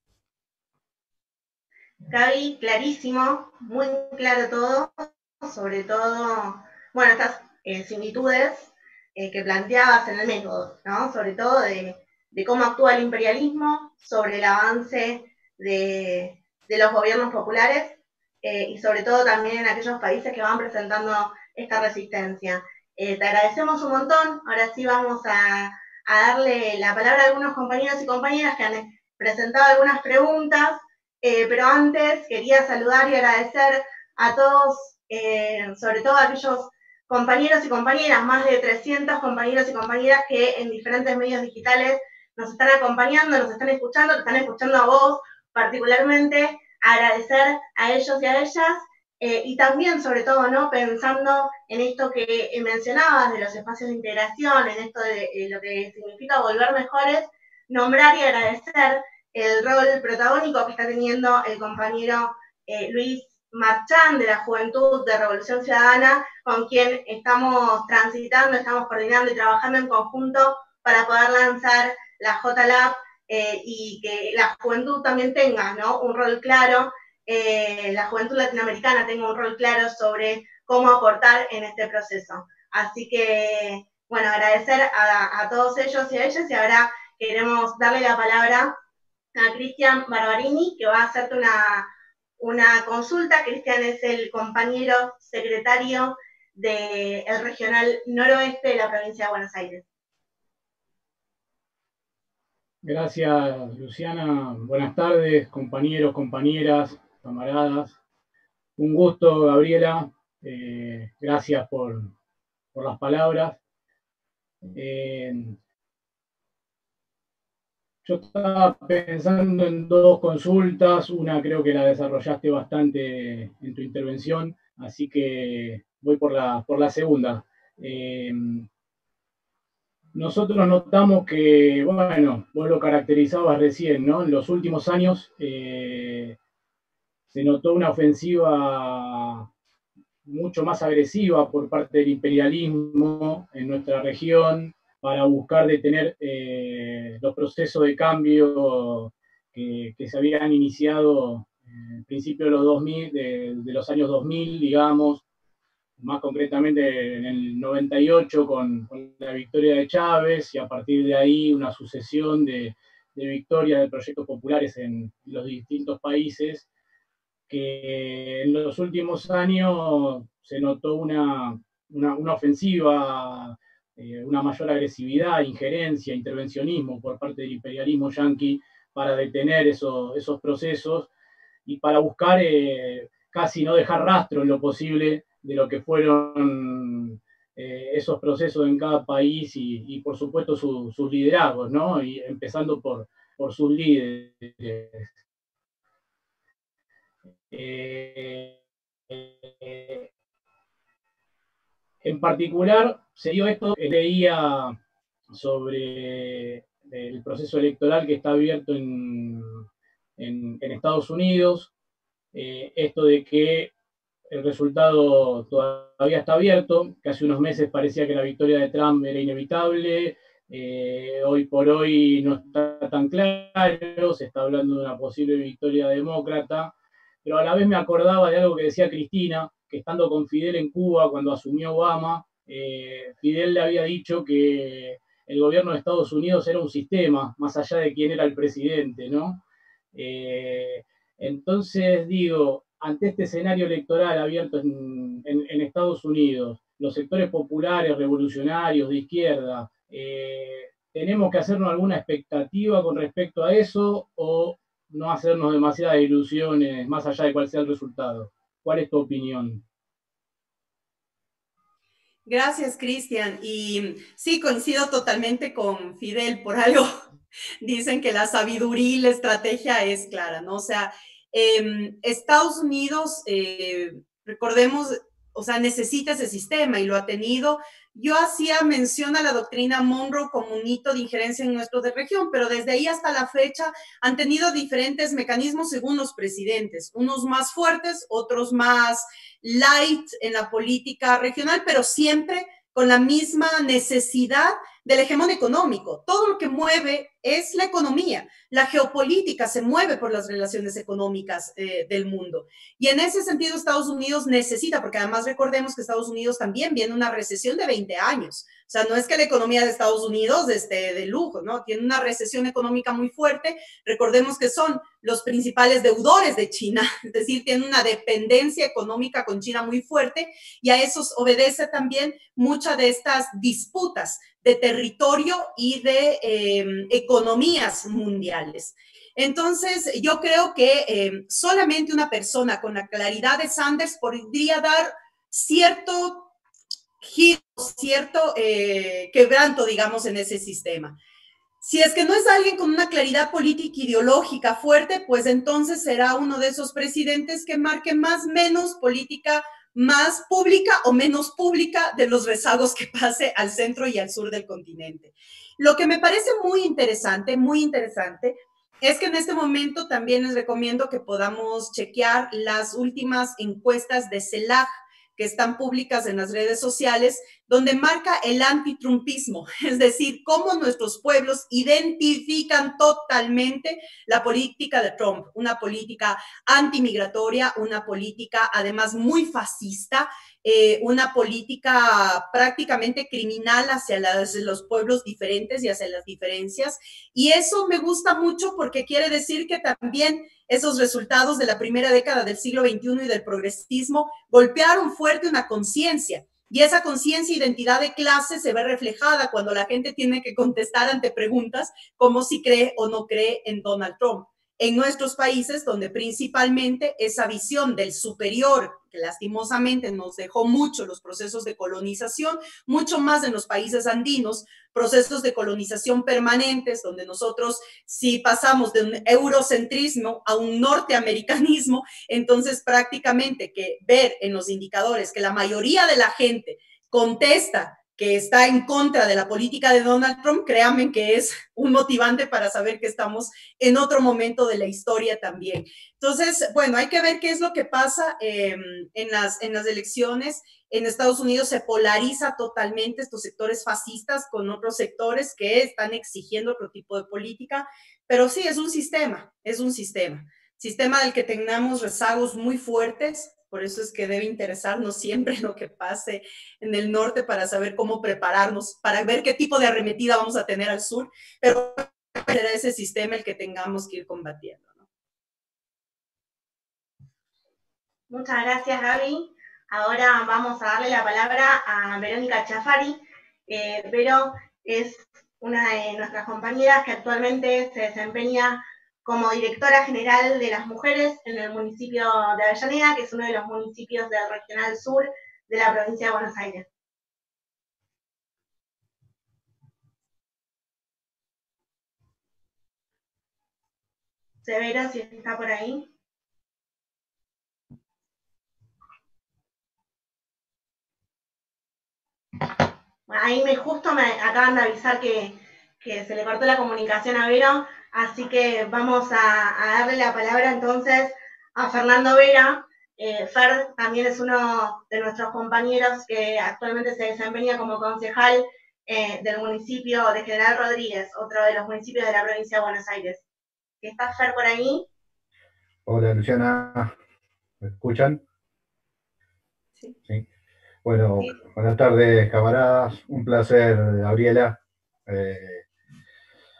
Gaby, clarísimo, muy claro todo, sobre todo, bueno, estas similitudes que planteabas en el método, ¿no? Sobre todo de cómo actúa el imperialismo sobre el avance de los gobiernos populares y sobre todo también en aquellos países que van presentando esta resistencia. Te agradecemos un montón. Ahora sí vamos a darle la palabra a algunos compañeros y compañeras que han presentado algunas preguntas, pero antes quería saludar y agradecer a todos, sobre todo a aquellos compañeros y compañeras, más de 300 compañeros y compañeras que en diferentes medios digitales nos están acompañando, nos están escuchando, te están escuchando a vos particularmente, agradecer a ellos y a ellas, y también, sobre todo, ¿no? Pensando en esto que mencionabas de los espacios de integración, en esto de lo que significa volver mejores, nombrar y agradecer el rol protagónico que está teniendo el compañero Luis Marchán de la Juventud de Revolución Ciudadana, con quien estamos transitando, estamos coordinando y trabajando en conjunto para poder lanzar la JLab y que la juventud también tenga, ¿no? Un rol claro, la juventud latinoamericana tenga un rol claro sobre cómo aportar en este proceso. Así que, bueno, agradecer a todos ellos y a ellas, y ahora queremos darle la palabra a Cristian Barbarini, que va a hacerte una consulta. Cristian es el compañero secretario del Regional Noroeste de la provincia de Buenos Aires. Gracias, Luciana. Buenas tardes, compañeros, compañeras, camaradas. Un gusto, Gabriela. Gracias por las palabras. Yo estaba pensando en dos consultas. Una creo que la desarrollaste bastante en tu intervención, así que voy por la segunda. nosotros notamos que, bueno, vos lo caracterizabas recién, ¿no? En los últimos años se notó una ofensiva mucho más agresiva por parte del imperialismo en nuestra región para buscar detener los procesos de cambio que se habían iniciado en principio de los 2000, de los años 2000, digamos, más concretamente en el 98 con la victoria de Chávez, y a partir de ahí una sucesión de victorias de proyectos populares en los distintos países, que en los últimos años se notó una ofensiva, una mayor agresividad, injerencia, intervencionismo por parte del imperialismo yanqui para detener esos procesos y para buscar casi no dejar rastro en lo posible de lo que fueron esos procesos en cada país y por supuesto sus liderazgos, ¿no? Y empezando por sus líderes. En particular, se dio esto, leía sobre el proceso electoral que está abierto en Estados Unidos, esto de que el resultado todavía está abierto, que hace unos meses parecía que la victoria de Trump era inevitable, hoy por hoy no está tan claro, se está hablando de una posible victoria demócrata, pero a la vez me acordaba de algo que decía Cristina, que estando con Fidel en Cuba cuando asumió Obama, Fidel le había dicho que el gobierno de Estados Unidos era un sistema, más allá de quién era el presidente, ¿no? Entonces digo, ante este escenario electoral abierto en Estados Unidos, los sectores populares, revolucionarios, de izquierda, ¿tenemos que hacernos alguna expectativa con respecto a eso o no hacernos demasiadas ilusiones más allá de cuál sea el resultado? ¿Cuál es tu opinión? Gracias, Cristian. Y sí, coincido totalmente con Fidel. Por algo dicen que la sabiduría y la estrategia es clara, ¿no? O sea, Estados Unidos, recordemos, o sea, necesita ese sistema y lo ha tenido. Yo hacía mención a la doctrina Monroe como un hito de injerencia en nuestra región, pero desde ahí hasta la fecha han tenido diferentes mecanismos según los presidentes, unos más fuertes, otros más light en la política regional, pero siempre con la misma necesidad del hegemón económico. Todo lo que mueve es la economía. La geopolítica se mueve por las relaciones económicas del mundo. Y en ese sentido Estados Unidos necesita, porque además recordemos que Estados Unidos también viene una recesión de 20 años. O sea, no es que la economía de Estados Unidos esté de lujo, ¿no? Tiene una recesión económica muy fuerte. Recordemos que son los principales deudores de China, es decir, tienen una dependencia económica con China muy fuerte, y a eso obedece también muchas de estas disputas de territorio y de economías mundiales. Entonces, yo creo que solamente una persona con la claridad de Sanders podría dar cierto giro, cierto quebranto, digamos, en ese sistema. Si es que no es alguien con una claridad política ideológica fuerte, pues entonces será uno de esos presidentes que marque más, menos política, más pública o menos pública de los rezagos que pase al centro y al sur del continente. Lo que me parece muy interesante, es que en este momento también les recomiendo que podamos chequear las últimas encuestas de CELAC que están públicas en las redes sociales, donde marca el antitrumpismo, es decir, cómo nuestros pueblos identifican totalmente la política de Trump, una política antimigratoria, una política además muy fascista, una política prácticamente criminal hacia los pueblos diferentes y hacia las diferencias. Y eso me gusta mucho porque quiere decir que también esos resultados de la primera década del siglo XXI y del progresismo golpearon fuerte una conciencia. Y esa conciencia, identidad de clase se ve reflejada cuando la gente tiene que contestar ante preguntas como si cree o no cree en Donald Trump. En nuestros países, donde principalmente esa visión del superior, que lastimosamente nos dejó mucho los procesos de colonización, mucho más en los países andinos, procesos de colonización permanentes, donde nosotros, si pasamos de un eurocentrismo a un norteamericanismo, entonces prácticamente que ver en los indicadores que la mayoría de la gente contesta que está en contra de la política de Donald Trump, créanme que es un motivante para saber que estamos en otro momento de la historia también. Entonces, bueno, hay que ver qué es lo que pasa en las elecciones. En Estados Unidos se polariza totalmente estos sectores fascistas con otros sectores que están exigiendo otro tipo de política, pero sí, es un sistema del que tengamos rezagos muy fuertes. Por eso es que debe interesarnos siempre lo que pase en el norte para saber cómo prepararnos, para ver qué tipo de arremetida vamos a tener al sur, pero será ese sistema el que tengamos que ir combatiendo, ¿no? Muchas gracias, Gaby. Ahora vamos a darle la palabra a Verónica Chafari. Vero es una de nuestras compañeras que actualmente se desempeña como directora general de las mujeres en el municipio de Avellaneda, que es uno de los municipios del Regional Sur de la provincia de Buenos Aires. Severo, si está por ahí. Ahí justo me acaban de avisar que se le cortó la comunicación a Vero, así que vamos a darle la palabra entonces a Fernando Vera. Fer también es uno de nuestros compañeros que actualmente se desempeña como concejal del municipio de General Rodríguez, otro de los municipios de la provincia de Buenos Aires. ¿Está Fer por ahí? Hola Luciana, ¿me escuchan? Sí. Sí. Bueno, sí. Buenas tardes camaradas, un placer Gabriela.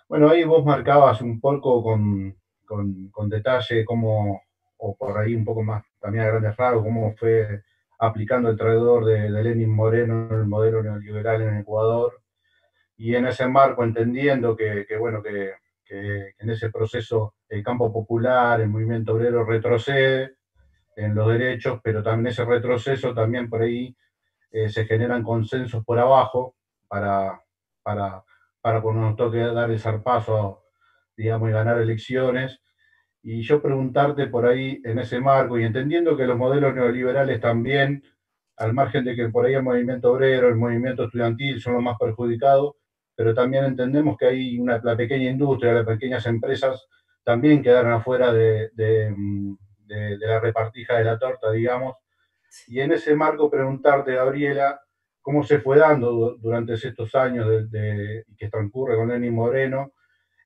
Bueno, ahí vos marcabas un poco con detalle cómo, o por ahí un poco más también a grandes rasgos, cómo fue aplicando el traidor de Lenín Moreno el modelo neoliberal en Ecuador, y en ese marco entendiendo que en ese proceso el campo popular, el movimiento obrero retrocede en los derechos, pero también ese retroceso también por ahí se generan consensos por abajo para cuando nos toque dar el zarpazo, digamos, y ganar elecciones. Y yo preguntarte por ahí en ese marco, y entendiendo que los modelos neoliberales también, al margen de que por ahí el movimiento obrero, el movimiento estudiantil son los más perjudicados, pero también entendemos que hay la pequeña industria, las pequeñas empresas también quedaron afuera de la repartija de la torta, digamos. Y en ese marco preguntarte, Gabriela, cómo se fue dando durante estos años que transcurre con Lenín Moreno,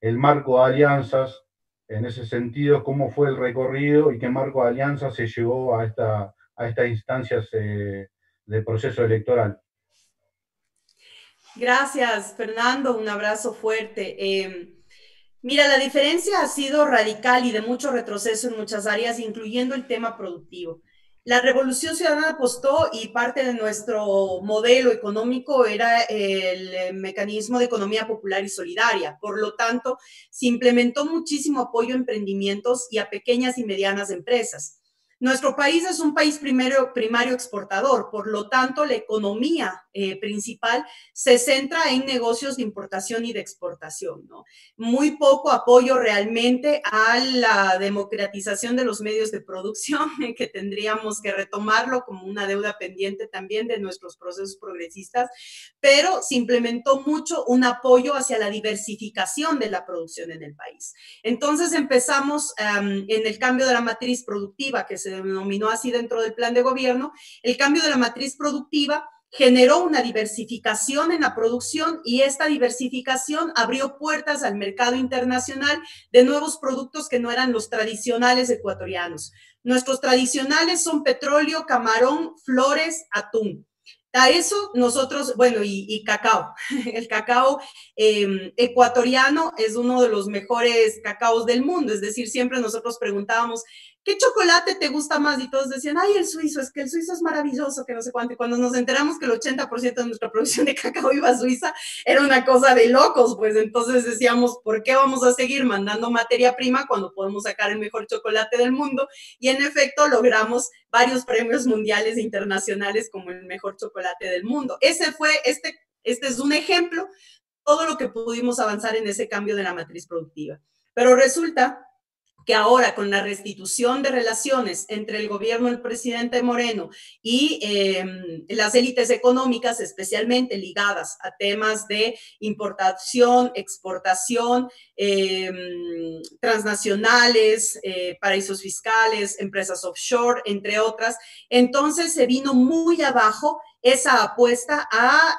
el marco de alianzas, en ese sentido, cómo fue el recorrido y qué marco de alianzas se llegó a estas instancias del proceso electoral. Gracias, Fernando, un abrazo fuerte. Mira, la diferencia ha sido radical y de mucho retroceso en muchas áreas, incluyendo el tema productivo. La Revolución Ciudadana apostó, y parte de nuestro modelo económico era el mecanismo de economía popular y solidaria. Por lo tanto, se implementó muchísimo apoyo a emprendimientos y a pequeñas y medianas empresas. Nuestro país es un país primario exportador, por lo tanto, la economía principal se centra en negocios de importación y de exportación, ¿no? Muy poco apoyo realmente a la democratización de los medios de producción, que tendríamos que retomarlo como una deuda pendiente también de nuestros procesos progresistas, pero se implementó mucho un apoyo hacia la diversificación de la producción en el país. Entonces empezamos en el cambio de la matriz productiva, que se denominó así dentro del plan de gobierno. El cambio de la matriz productiva generó una diversificación en la producción, y esta diversificación abrió puertas al mercado internacional de nuevos productos que no eran los tradicionales ecuatorianos. Nuestros tradicionales son petróleo, camarón, flores, atún. A eso nosotros, bueno, y cacao. El cacao ecuatoriano es uno de los mejores cacaos del mundo. Es decir, siempre nosotros preguntábamos, ¿qué chocolate te gusta más? Y todos decían, ay, el suizo, es que el suizo es maravilloso, que no sé cuánto. Y cuando nos enteramos que el 80% de nuestra producción de cacao iba a Suiza, era una cosa de locos, pues. Entonces decíamos, ¿por qué vamos a seguir mandando materia prima cuando podemos sacar el mejor chocolate del mundo? Y en efecto logramos varios premios mundiales e internacionales como el mejor chocolate del mundo. Este es un ejemplo, todo lo que pudimos avanzar en ese cambio de la matriz productiva. Pero resulta que ahora con la restitución de relaciones entre el gobierno del presidente Moreno y las élites económicas, especialmente ligadas a temas de importación, exportación, transnacionales, paraísos fiscales, empresas offshore, entre otras, entonces se vino muy abajo esa apuesta a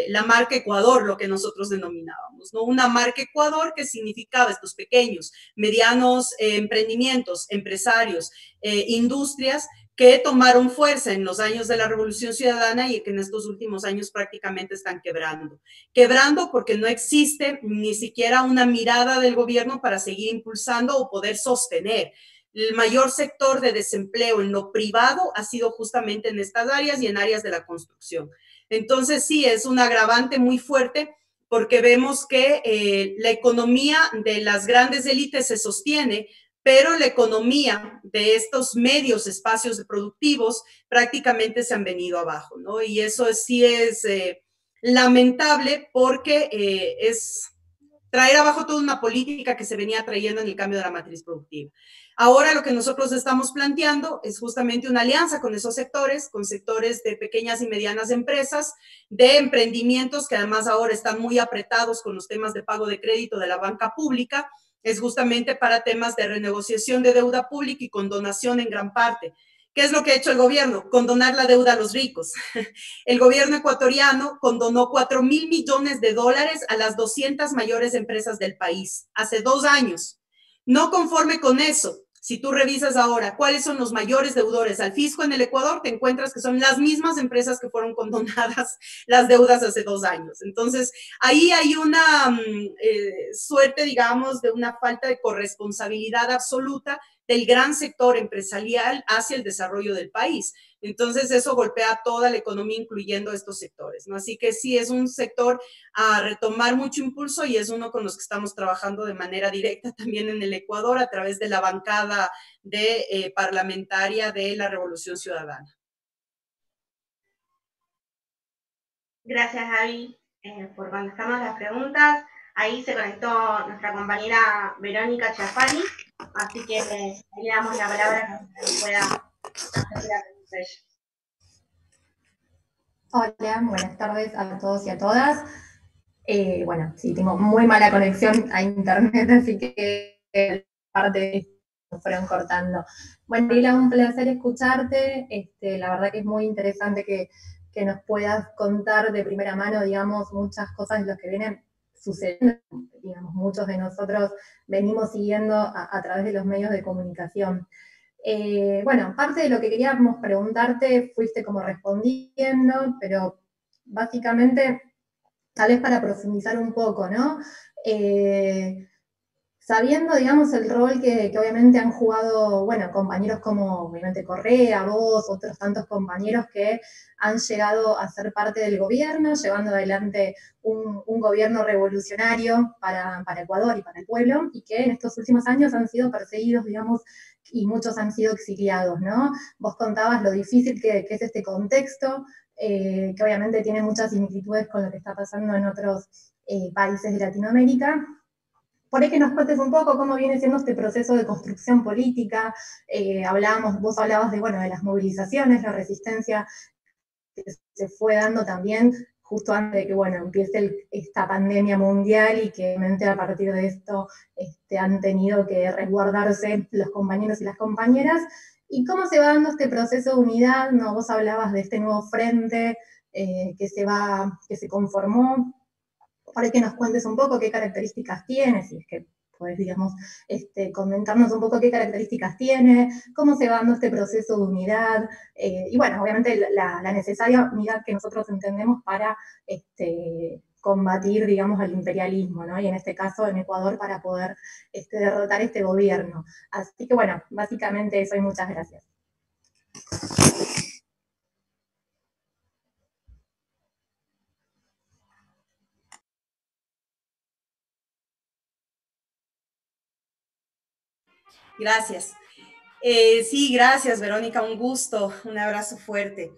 la marca Ecuador, lo que nosotros denominábamos, ¿no? Una marca Ecuador que significaba estos pequeños, medianos emprendimientos, empresarios, industrias que tomaron fuerza en los años de la Revolución Ciudadana y que en estos últimos años prácticamente están quebrando. Quebrando porque no existe ni siquiera una mirada del gobierno para seguir impulsando o poder sostener. El mayor sector de desempleo en lo privado ha sido justamente en estas áreas y en áreas de la construcción. Entonces, sí, es un agravante muy fuerte porque vemos que la economía de las grandes élites se sostiene, pero la economía de estos medios espacios productivos prácticamente se han venido abajo, ¿no? Y eso sí es lamentable porque es traer abajo toda una política que se venía trayendo en el cambio de la matriz productiva. Ahora lo que nosotros estamos planteando es justamente una alianza con esos sectores, con sectores de pequeñas y medianas empresas, de emprendimientos que además ahora están muy apretados con los temas de pago de crédito de la banca pública, es justamente para temas de renegociación de deuda pública y condonación en gran parte. ¿Qué es lo que ha hecho el gobierno? Condonar la deuda a los ricos. El gobierno ecuatoriano condonó 4.000 millones de dólares a las 200 mayores empresas del país hace 2 años. No conforme con eso, si tú revisas ahora cuáles son los mayores deudores al fisco en el Ecuador, te encuentras que son las mismas empresas que fueron condonadas las deudas hace 2 años. Entonces, ahí hay una suerte, digamos, de una falta de corresponsabilidad absoluta del gran sector empresarial hacia el desarrollo del país. Entonces, eso golpea toda la economía, incluyendo estos sectores, ¿no? Así que sí, es un sector a retomar mucho impulso y es uno con los que estamos trabajando de manera directa también en el Ecuador a través de la bancada parlamentaria de la Revolución Ciudadana. Gracias, Javi, por contestarnos las preguntas. Ahí se conectó nuestra compañera Verónica Chafari, así que le damos la palabra para que pueda hacer la pregunta de ella. Hola, buenas tardes a todos y a todas. Bueno, sí, tengo muy mala conexión a internet, así que parte nos fueron cortando. Bueno, Lila, un placer escucharte. La verdad que es muy interesante que nos puedas contar de primera mano, digamos, muchas cosas de lo que vienen sucediendo. Digamos, muchos de nosotros venimos siguiendo a través de los medios de comunicación. Bueno, parte de lo que queríamos preguntarte fuiste como respondiendo, pero básicamente, tal vez para profundizar un poco, ¿no? Sabiendo, digamos, el rol que obviamente han jugado, bueno, compañeros como, obviamente, Correa, vos, otros tantos compañeros que han llegado a ser parte del gobierno, llevando adelante un gobierno revolucionario para Ecuador y para el pueblo, y que en estos últimos años han sido perseguidos, digamos, y muchos han sido exiliados, ¿no? Vos contabas lo difícil que es este contexto, que obviamente tiene muchas similitudes con lo que está pasando en otros países de Latinoamérica. Por ahí que nos cuentes un poco cómo viene siendo este proceso de construcción política. Vos hablabas de, bueno, de las movilizaciones, la resistencia que se fue dando también justo antes de que, bueno, empiece esta pandemia mundial y que obviamente a partir de esto han tenido que resguardarse los compañeros y las compañeras. ¿Y cómo se va dando este proceso de unidad? ¿No? Vos hablabas de este nuevo frente que se conformó. Para que nos cuentes un poco qué características tiene, si es que podés, digamos, comentarnos un poco qué características tiene, cómo se va dando este proceso de unidad, y bueno, obviamente la necesaria unidad que nosotros entendemos para combatir, digamos, al imperialismo, ¿no? Y en este caso en Ecuador para poder derrotar este gobierno. Así que bueno, básicamente eso y muchas gracias. Gracias. Sí, gracias, Verónica, un gusto, un abrazo fuerte.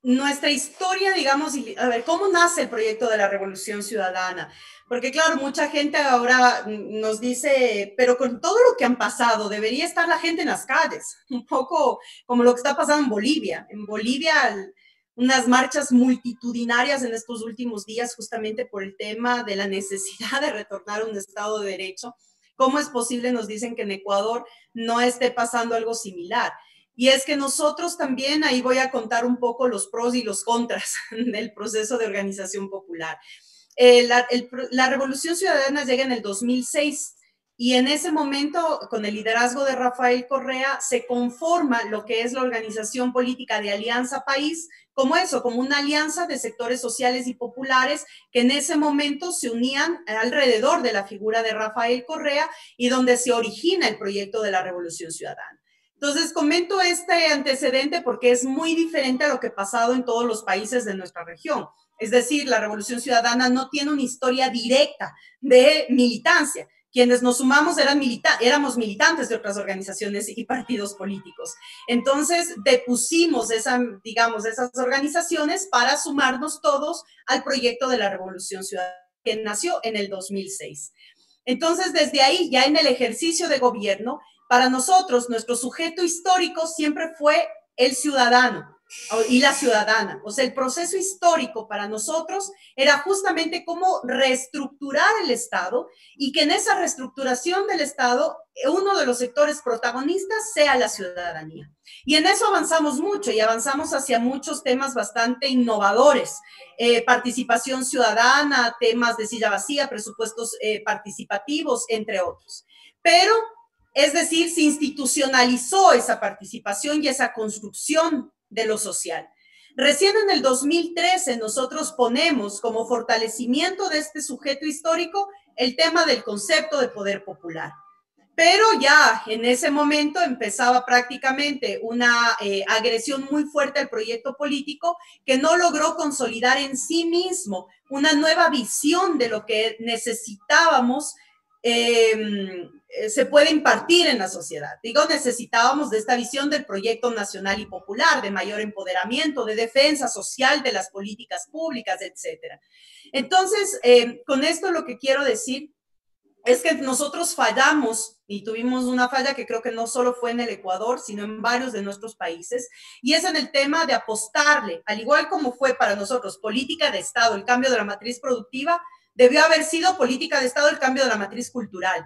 nuestra historia, digamos, a ver, ¿cómo nace el proyecto de la Revolución Ciudadana? Porque claro, mucha gente ahora nos dice, pero con todo lo que han pasado, debería estar la gente en las calles, un poco como lo que está pasando en Bolivia. En Bolivia, unas marchas multitudinarias en estos últimos días, justamente por el tema de la necesidad de retornar a un Estado de Derecho. ¿Cómo es posible, nos dicen, que en Ecuador no esté pasando algo similar? Y es que nosotros también, ahí voy a contar un poco los pros y los contras del proceso de organización popular. La Revolución Ciudadana llega en el 2006 y en ese momento, con el liderazgo de Rafael Correa, se conforma lo que es la organización política de Alianza País, como eso, como una alianza de sectores sociales y populares que en ese momento se unían alrededor de la figura de Rafael Correa y donde se origina el proyecto de la Revolución Ciudadana. Entonces, comento este antecedente porque es muy diferente a lo que ha pasado en todos los países de nuestra región. Es decir, la Revolución Ciudadana no tiene una historia directa de militancia. Quienes nos sumamos éramos militantes de otras organizaciones y partidos políticos. Entonces, depusimos esas organizaciones para sumarnos todos al proyecto de la Revolución Ciudadana, que nació en el 2006. Entonces, desde ahí, ya en el ejercicio de gobierno, para nosotros, nuestro sujeto histórico siempre fue el ciudadano y la ciudadana. O sea, el proceso histórico para nosotros era justamente cómo reestructurar el Estado y que en esa reestructuración del Estado, uno de los sectores protagonistas sea la ciudadanía. Y en eso avanzamos mucho y avanzamos hacia muchos temas bastante innovadores. Participación ciudadana, temas de silla vacía, presupuestos participativos, entre otros. Pero es decir, se institucionalizó esa participación y esa construcción de lo social. Recién en el 2013 nosotros ponemos como fortalecimiento de este sujeto histórico el tema del concepto de poder popular. Pero ya en ese momento empezaba prácticamente una agresión muy fuerte al proyecto político que no logró consolidar en sí mismo una nueva visión de lo que necesitábamos se puede impartir en la sociedad. Digo, necesitábamos de esta visión del proyecto nacional y popular, de mayor empoderamiento, de defensa social de las políticas públicas, etc. Entonces, con esto lo que quiero decir es que nosotros fallamos y tuvimos una falla que creo que no solo fue en el Ecuador, sino en varios de nuestros países, y es en el tema de apostarle, al igual como fue para nosotros política de Estado, el cambio de la matriz productiva, debió haber sido política de Estado el cambio de la matriz cultural.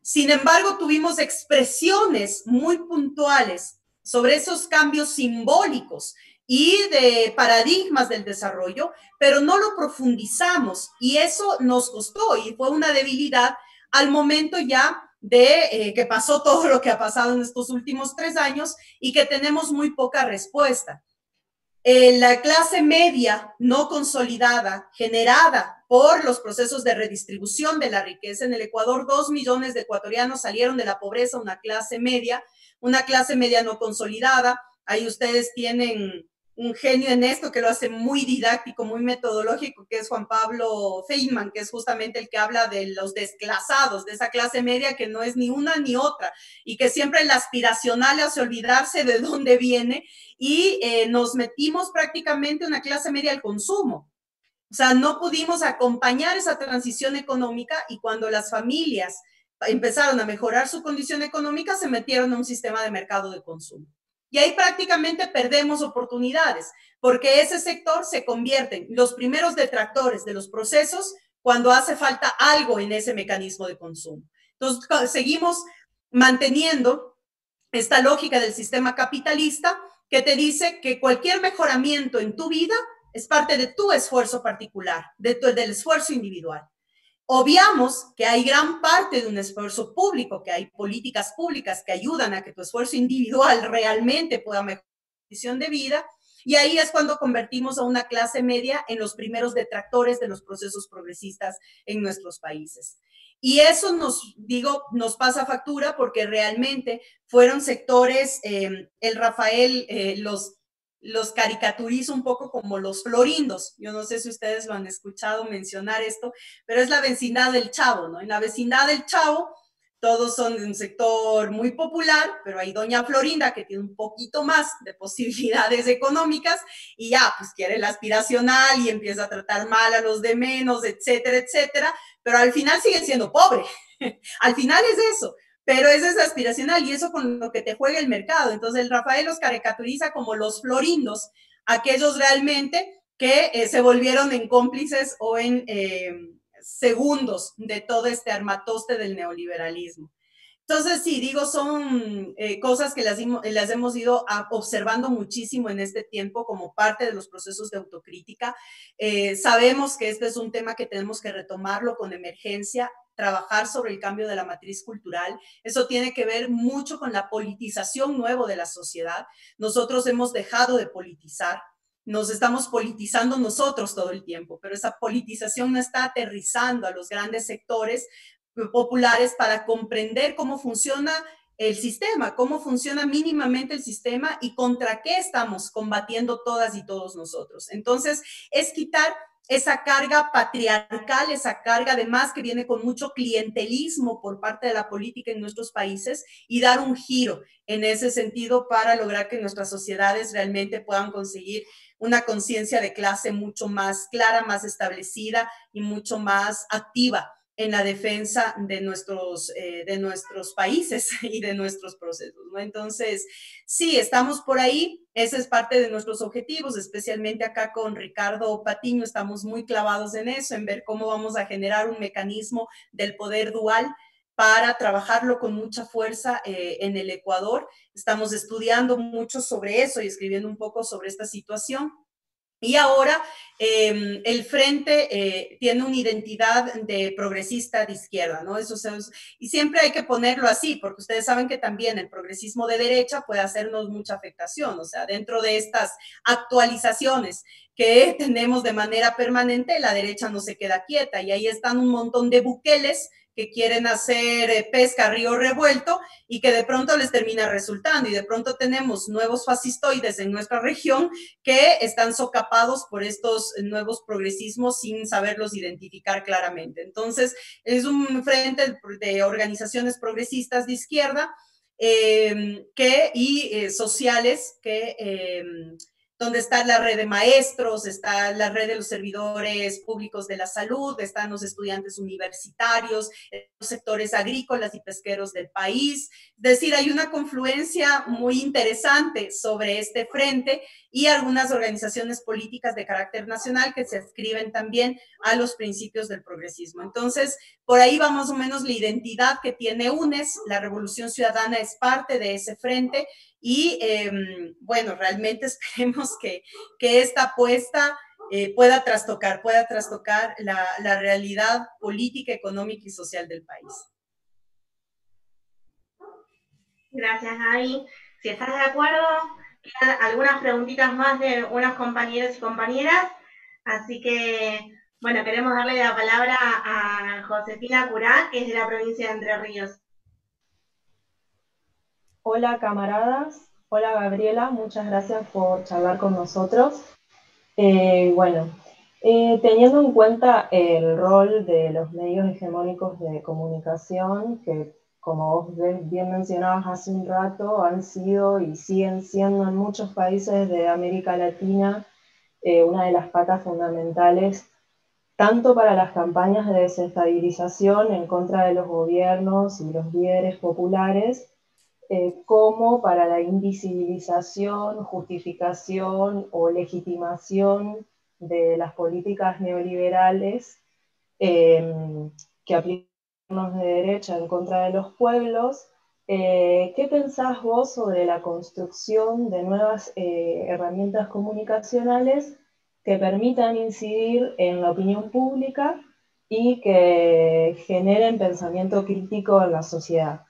Sin embargo, tuvimos expresiones muy puntuales sobre esos cambios simbólicos y de paradigmas del desarrollo, pero no lo profundizamos y eso nos costó y fue una debilidad al momento ya de que pasó todo lo que ha pasado en estos últimos 3 años y que tenemos muy poca respuesta. La clase media no consolidada, generada por los procesos de redistribución de la riqueza en el Ecuador, 2 millones de ecuatorianos salieron de la pobreza, una clase media no consolidada. Ahí ustedes tienen un genio en esto que lo hace muy didáctico, muy metodológico, que es Juan Pablo Feynman, que es justamente el que habla de los desclasados, de esa clase media que no es ni una ni otra, y que siempre la aspiracional hace olvidarse de dónde viene, y nos metimos prácticamente una clase media al consumo. O sea, no pudimos acompañar esa transición económica y cuando las familias empezaron a mejorar su condición económica, se metieron a un sistema de mercado de consumo. Y ahí prácticamente perdemos oportunidades, porque ese sector se convierte en los primeros detractores de los procesos cuando hace falta algo en ese mecanismo de consumo. Entonces, seguimos manteniendo esta lógica del sistema capitalista que te dice que cualquier mejoramiento en tu vida es parte de tu esfuerzo particular, del esfuerzo individual. Obviamos que hay gran parte de un esfuerzo público, que hay políticas públicas que ayudan a que tu esfuerzo individual realmente pueda mejorar tu condición de vida, y ahí es cuando convertimos a una clase media en los primeros detractores de los procesos progresistas en nuestros países. Y eso nos pasa factura porque realmente fueron sectores, el Rafael los caricaturizo un poco como los florindos. Yo no sé si ustedes lo han escuchado mencionar esto, pero es la vecindad del Chavo, ¿no? En la vecindad del Chavo todos son de un sector muy popular, pero hay doña Florinda que tiene un poquito más de posibilidades económicas y ya, pues quiere el aspiracional y empieza a tratar mal a los de menos, etcétera, etcétera, pero al final sigue siendo pobre. Al final es eso, pero eso es aspiracional y eso con lo que te juega el mercado. Entonces el Rafael los caricaturiza como los florindos, aquellos realmente que se volvieron en cómplices o en segundos de todo este armatoste del neoliberalismo. Entonces, sí, digo, son cosas que las hemos ido observando muchísimo en este tiempo como parte de los procesos de autocrítica. Sabemos que este es un tema que tenemos que retomarlo con emergencia, trabajar sobre el cambio de la matriz cultural. Eso tiene que ver mucho con la politización nueva de la sociedad. Nosotros hemos dejado de politizar. Nos estamos politizando nosotros todo el tiempo, pero esa politización no está aterrizando a los grandes sectores populares para comprender cómo funciona el sistema, cómo funciona mínimamente el sistema y contra qué estamos combatiendo todas y todos nosotros. Entonces, es quitar esa carga patriarcal, esa carga además que viene con mucho clientelismo por parte de la política en nuestros países y dar un giro en ese sentido para lograr que nuestras sociedades realmente puedan conseguir una conciencia de clase mucho más clara, más establecida y mucho más activa en la defensa de nuestros países y de nuestros procesos, ¿no? Entonces, sí, estamos por ahí, ese es parte de nuestros objetivos, especialmente acá con Ricardo Patiño, estamos muy clavados en eso, en ver cómo vamos a generar un mecanismo del poder dual para trabajarlo con mucha fuerza en el Ecuador. Estamos estudiando mucho sobre eso y escribiendo un poco sobre esta situación. Y ahora el Frente tiene una identidad de progresista de izquierda, ¿no? Y siempre hay que ponerlo así, porque ustedes saben que también el progresismo de derecha puede hacernos mucha afectación, o sea, dentro de estas actualizaciones que tenemos de manera permanente, la derecha no se queda quieta y ahí están un montón de buqueles que quieren hacer pesca a río revuelto y que de pronto les termina resultando y de pronto tenemos nuevos fascistoides en nuestra región que están socapados por estos nuevos progresismos sin saberlos identificar claramente. Entonces, es un frente de organizaciones progresistas de izquierda sociales donde está la red de maestros, está la red de los servidores públicos de la salud, están los estudiantes universitarios, los sectores agrícolas y pesqueros del país. Es decir, hay una confluencia muy interesante sobre este frente y algunas organizaciones políticas de carácter nacional que se adscriben también a los principios del progresismo. Entonces, por ahí va más o menos la identidad que tiene UNES, la Revolución Ciudadana es parte de ese frente y bueno, realmente esperemos que esta apuesta pueda trastocar la realidad política, económica y social del país. Gracias, Gaby. Si estás de acuerdo, quedan algunas preguntitas más de unos compañeros y compañeras, así que, bueno, queremos darle la palabra a Josefina Curá, que es de la provincia de Entre Ríos. Hola camaradas, hola Gabriela, muchas gracias por charlar con nosotros. Teniendo en cuenta el rol de los medios hegemónicos de comunicación, que como vos bien mencionabas hace un rato, han sido y siguen siendo en muchos países de América Latina una de las patas fundamentales, tanto para las campañas de desestabilización en contra de los gobiernos y los líderes populares, como para la invisibilización, justificación o legitimación de las políticas neoliberales que aplican los de derecha en contra de los pueblos. ¿Qué pensás vos sobre la construcción de nuevas herramientas comunicacionales que permitan incidir en la opinión pública y que generen pensamiento crítico en la sociedad?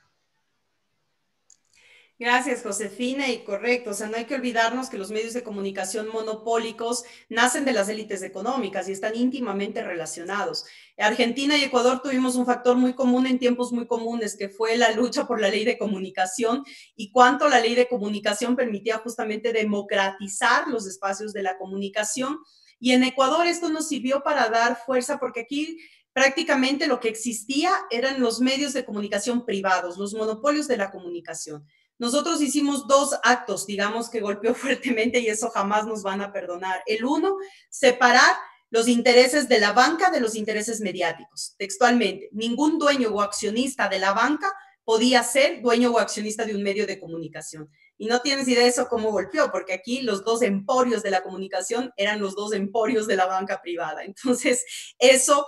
Gracias, Josefina, y correcto, o sea, no hay que olvidarnos que los medios de comunicación monopólicos nacen de las élites económicas y están íntimamente relacionados. Argentina y Ecuador tuvimos un factor muy común en tiempos muy comunes, que fue la lucha por la ley de comunicación y cuánto la ley de comunicación permitía justamente democratizar los espacios de la comunicación. Y en Ecuador esto nos sirvió para dar fuerza, porque aquí prácticamente lo que existía eran los medios de comunicación privados, los monopolios de la comunicación. Nosotros hicimos dos actos, digamos, que golpeó fuertemente y eso jamás nos van a perdonar. El uno, separar los intereses de la banca de los intereses mediáticos. Textualmente, ningún dueño o accionista de la banca podía ser dueño o accionista de un medio de comunicación. Y no tienes idea de eso cómo golpeó, porque aquí los dos emporios de la comunicación eran los dos emporios de la banca privada. Entonces, eso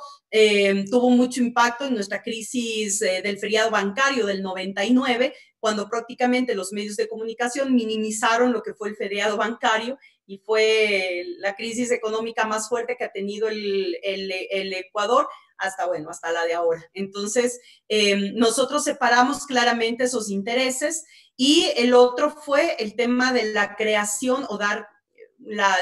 tuvo mucho impacto en nuestra crisis del feriado bancario del 99, cuando prácticamente los medios de comunicación minimizaron lo que fue el feriado bancario y fue la crisis económica más fuerte que ha tenido el Ecuador hasta, bueno, hasta la de ahora. Entonces, nosotros separamos claramente esos intereses y el otro fue el tema de la creación o dar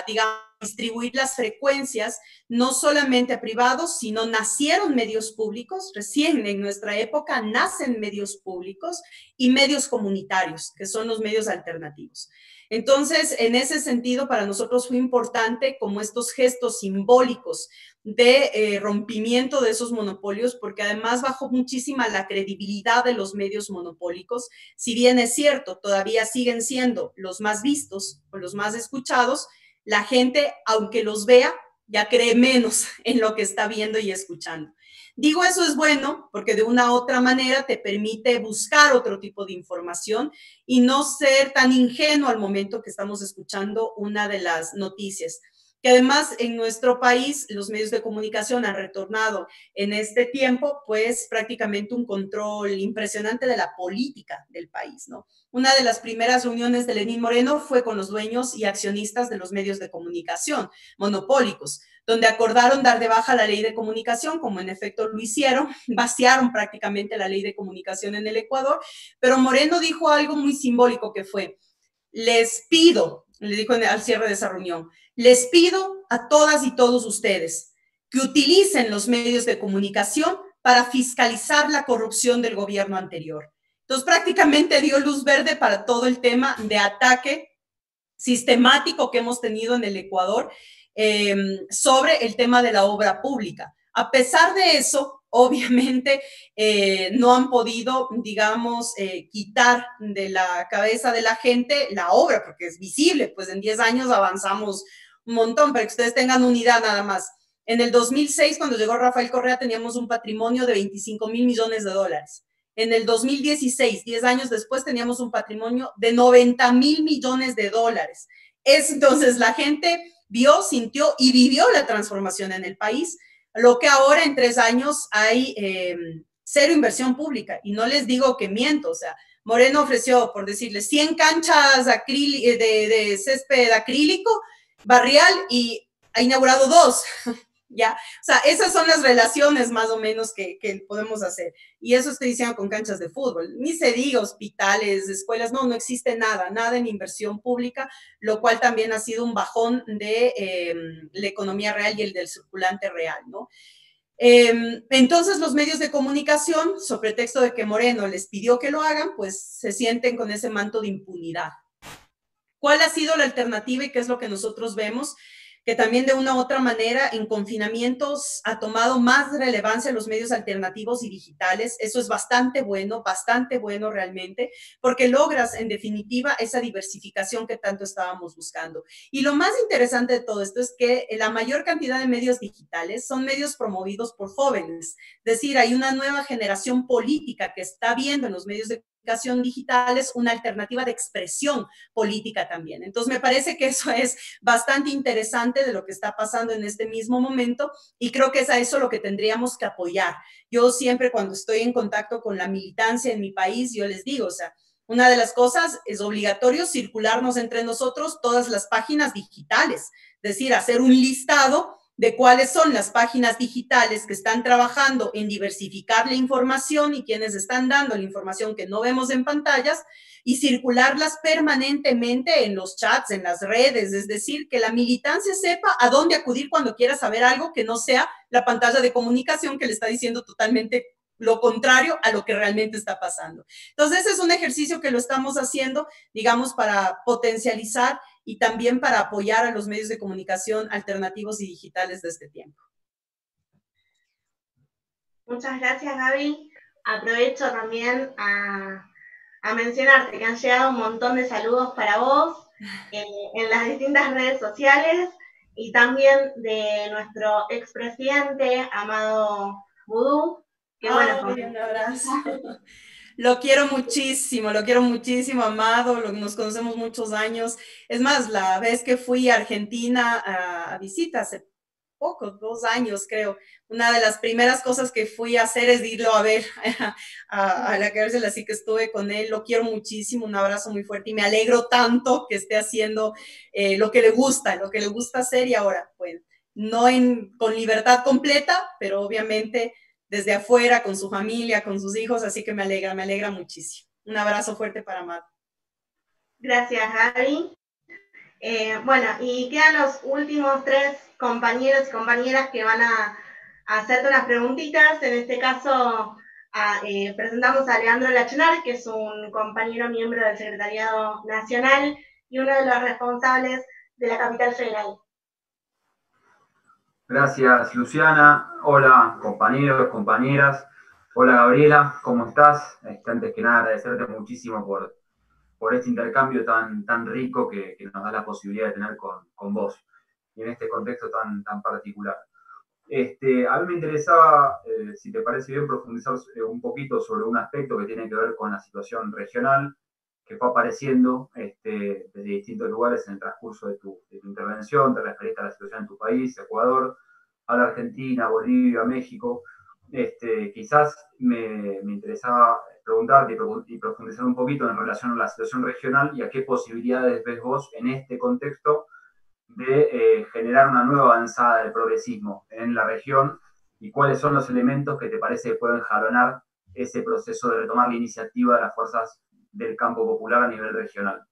digamos, distribuir las frecuencias, no solamente a privados, sino nacieron medios públicos, recién en nuestra época nacen medios públicos y medios comunitarios, que son los medios alternativos. Entonces, en ese sentido, para nosotros fue importante como estos gestos simbólicos de rompimiento de esos monopolios, porque además bajó muchísima la credibilidad de los medios monopólicos. Si bien es cierto, todavía siguen siendo los más vistos o los más escuchados, la gente, aunque los vea, ya cree menos en lo que está viendo y escuchando. Digo, eso es bueno porque de una u otra manera te permite buscar otro tipo de información y no ser tan ingenuo al momento que estamos escuchando una de las noticias. Que además en nuestro país los medios de comunicación han retornado en este tiempo pues prácticamente un control impresionante de la política del país, ¿no? Una de las primeras reuniones de Lenín Moreno fue con los dueños y accionistas de los medios de comunicación monopólicos, donde acordaron dar de baja la ley de comunicación, como en efecto lo hicieron, vaciaron prácticamente la ley de comunicación en el Ecuador, pero Moreno dijo algo muy simbólico que fue, les pido, le dijo al cierre de esa reunión, les pido a todas y todos ustedes que utilicen los medios de comunicación para fiscalizar la corrupción del gobierno anterior. Entonces, prácticamente dio luz verde para todo el tema de ataque sistemático que hemos tenido en el Ecuador sobre el tema de la obra pública. A pesar de eso, obviamente no han podido, digamos, quitar de la cabeza de la gente la obra, porque es visible, pues en 10 años avanzamos un montón, para que ustedes tengan unidad nada más. En el 2006, cuando llegó Rafael Correa, teníamos un patrimonio de 25.000 millones de dólares. En el 2016, 10 años después, teníamos un patrimonio de 90.000 millones de dólares. Entonces, la gente vio, sintió y vivió la transformación en el país, lo que ahora en 3 años hay cero inversión pública. Y no les digo que miento, o sea, Moreno ofreció, por decirles, 100 canchas de césped acrílico, barrial, y ha inaugurado 2. ¿Ya? O sea, esas son las relaciones más o menos que podemos hacer. Y eso estoy diciendo con canchas de fútbol. Ni se diga hospitales, escuelas, no existe nada en inversión pública, lo cual también ha sido un bajón de la economía real y el del circulante real, ¿no? Entonces los medios de comunicación, sobre pretexto de que Moreno les pidió que lo hagan, pues se sienten con ese manto de impunidad. ¿Cuál ha sido la alternativa y qué es lo que nosotros vemos? Que también de una u otra manera en confinamientos ha tomado más relevancia los medios alternativos y digitales. Eso es bastante bueno realmente, porque logras en definitiva esa diversificación que tanto estábamos buscando. Y lo más interesante de todo esto es que la mayor cantidad de medios digitales son medios promovidos por jóvenes. Es decir, hay una nueva generación política que está viendo en los medios de comunicación digitales una alternativa de expresión política también. Entonces me parece que eso es bastante interesante de lo que está pasando en este mismo momento y creo que es a eso lo que tendríamos que apoyar. Yo siempre cuando estoy en contacto con la militancia en mi país, yo les digo, o sea, una de las cosas es obligatorio circularnos entre nosotros todas las páginas digitales, es decir, hacer un listado de cuáles son las páginas digitales que están trabajando en diversificar la información y quienes están dando la información que no vemos en pantallas y circularlas permanentemente en los chats, en las redes, es decir, que la militancia sepa a dónde acudir cuando quiera saber algo que no sea la pantalla de comunicación que le está diciendo totalmente lo contrario a lo que realmente está pasando. Entonces, ese es un ejercicio que lo estamos haciendo, digamos, para potencializar y también para apoyar a los medios de comunicación alternativos y digitales de este tiempo. Muchas gracias, Gaby. Aprovecho también a mencionarte que han llegado un montón de saludos para vos en las distintas redes sociales y también de nuestro expresidente, Amado Vudú, que bueno, un abrazo. Lo quiero muchísimo, Amado, nos conocemos muchos años. Es más, la vez que fui a Argentina a visita, hace poco, 2 años creo, una de las primeras cosas que fui a hacer es irlo a ver a la cárcel, así que estuve con él, lo quiero muchísimo, un abrazo muy fuerte y me alegro tanto que esté haciendo lo que le gusta hacer y ahora, pues, no con libertad completa, pero obviamente desde afuera, con su familia, con sus hijos, así que me alegra muchísimo. Un abrazo fuerte para Matt. Gracias, Gaby. Bueno, y quedan los últimos 3 compañeros y compañeras que van a hacerte unas preguntitas. En este caso, presentamos a Leandro Lachenar, que es un compañero miembro del Secretariado Nacional y uno de los responsables de la Capital Federal. Gracias, Luciana. Hola, compañeros, compañeras. Hola, Gabriela, ¿cómo estás? Antes que nada, agradecerte muchísimo por este intercambio tan rico que nos da la posibilidad de tener con vos y en este contexto tan particular. A mí me interesaba, si te parece bien, profundizar un poquito sobre un aspecto que tiene que ver con la situación regional que fue apareciendo desde distintos lugares en el transcurso de tu intervención. Te referiste a la situación en tu país, Ecuador, a la Argentina, Bolivia, México. Quizás me interesaba preguntarte y profundizar un poquito en relación a la situación regional y a qué posibilidades ves vos en este contexto de generar una nueva avanzada del progresismo en la región y cuáles son los elementos que te parece que pueden jalonar ese proceso de retomar la iniciativa de las fuerzas del campo popular a nivel regional.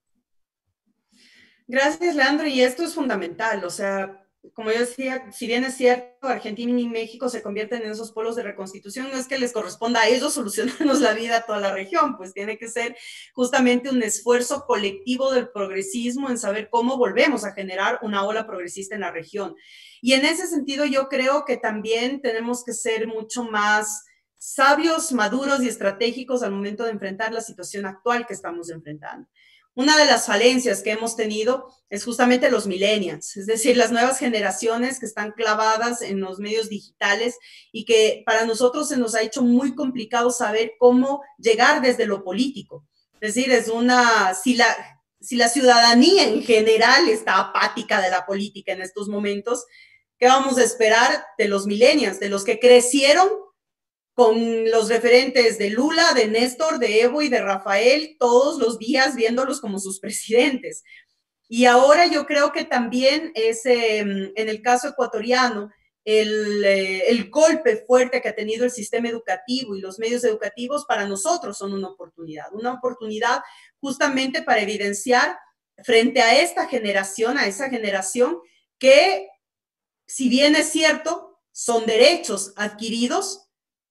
Gracias, Leandro, y esto es fundamental, o sea, como yo decía, si bien es cierto, Argentina y México se convierten en esos polos de reconstitución, no es que les corresponda a ellos solucionarnos la vida a toda la región, pues tiene que ser justamente un esfuerzo colectivo del progresismo en saber cómo volvemos a generar una ola progresista en la región. Y en ese sentido yo creo que también tenemos que ser mucho más sabios, maduros y estratégicos al momento de enfrentar la situación actual que estamos enfrentando. Una de las falencias que hemos tenido es justamente los millennials, es decir, las nuevas generaciones que están clavadas en los medios digitales y que para nosotros se nos ha hecho muy complicado saber cómo llegar desde lo político. Es decir, si la ciudadanía en general está apática de la política en estos momentos, ¿qué vamos a esperar de los millennials, de los que crecieron con los referentes de Lula, de Néstor, de Evo y de Rafael, todos los días viéndolos como sus presidentes? Y ahora yo creo que también en el caso ecuatoriano, el golpe fuerte que ha tenido el sistema educativo y los medios educativos para nosotros son una oportunidad justamente para evidenciar frente a esta generación, a esa generación que, si bien es cierto, son derechos adquiridos,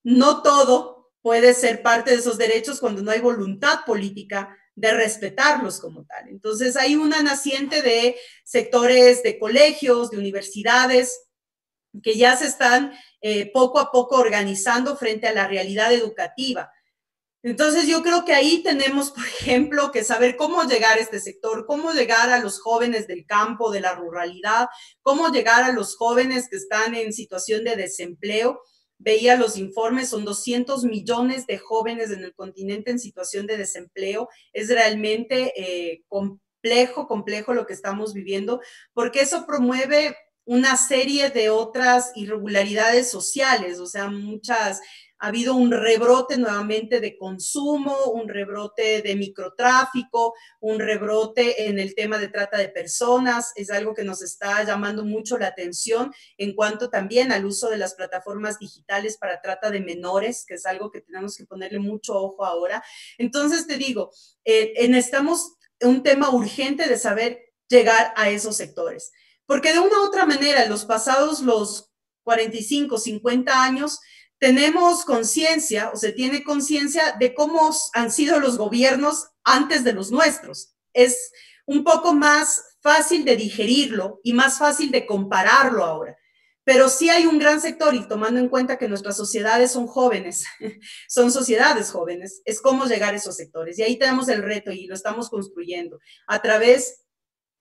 no todo puede ser parte de esos derechos cuando no hay voluntad política de respetarlos como tal. Entonces hay una naciente de sectores de colegios, de universidades, que ya se están poco a poco organizando frente a la realidad educativa. Entonces yo creo que ahí tenemos, por ejemplo, que saber cómo llegar a este sector, cómo llegar a los jóvenes del campo, de la ruralidad, cómo llegar a los jóvenes que están en situación de desempleo. Veía los informes, son 200 millones de jóvenes en el continente en situación de desempleo. Es realmente complejo lo que estamos viviendo, porque eso promueve una serie de otras irregularidades sociales, o sea, ha habido un rebrote nuevamente de consumo, un rebrote de microtráfico, un rebrote en el tema de trata de personas. Es algo que nos está llamando mucho la atención en cuanto también al uso de las plataformas digitales para trata de menores, que es algo que tenemos que ponerle mucho ojo ahora. Entonces te digo, necesitamos un tema urgente de saber llegar a esos sectores, porque de una u otra manera, en los pasados, los 45, 50 años, tenemos conciencia o se tiene conciencia de cómo han sido los gobiernos antes de los nuestros. Es un poco más fácil de digerirlo y más fácil de compararlo ahora. pero sí hay un gran sector, y tomando en cuenta que nuestras sociedades son jóvenes, son sociedades jóvenes, es cómo llegar a esos sectores. Y ahí tenemos el reto y lo estamos construyendo a través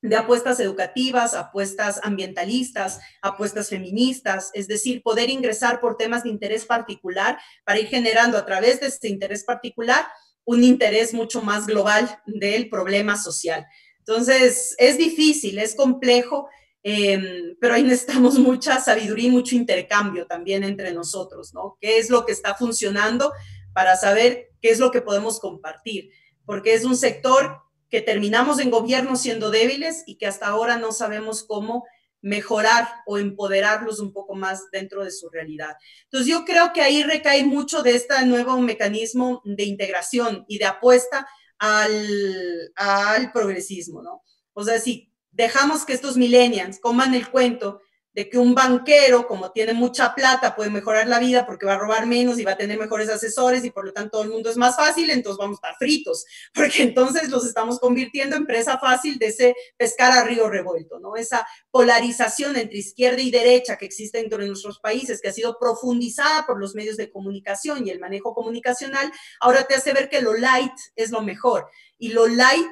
de apuestas educativas, apuestas ambientalistas, apuestas feministas, es decir, poder ingresar por temas de interés particular para ir generando a través de este interés particular un interés mucho más global del problema social. Entonces, es difícil, es complejo, pero ahí necesitamos mucha sabiduría y mucho intercambio también entre nosotros, ¿no? ¿Qué es lo que está funcionando para saber qué es lo que podemos compartir? Porque es un sector que terminamos en gobierno siendo débiles y que hasta ahora no sabemos cómo mejorar o empoderarlos un poco más dentro de su realidad. Entonces yo creo que ahí recae mucho de este nuevo mecanismo de integración y de apuesta al progresismo, ¿no? O sea, si dejamos que estos millennials coman el cuento de que un banquero, como tiene mucha plata, puede mejorar la vida porque va a robar menos y va a tener mejores asesores y por lo tanto todo el mundo es más fácil, entonces vamos a estar fritos, porque entonces los estamos convirtiendo en presa fácil de ese pescar a río revuelto, ¿no? Esa polarización entre izquierda y derecha que existe dentro de nuestros países, que ha sido profundizada por los medios de comunicación y el manejo comunicacional, ahora te hace ver que lo light es lo mejor. Y lo light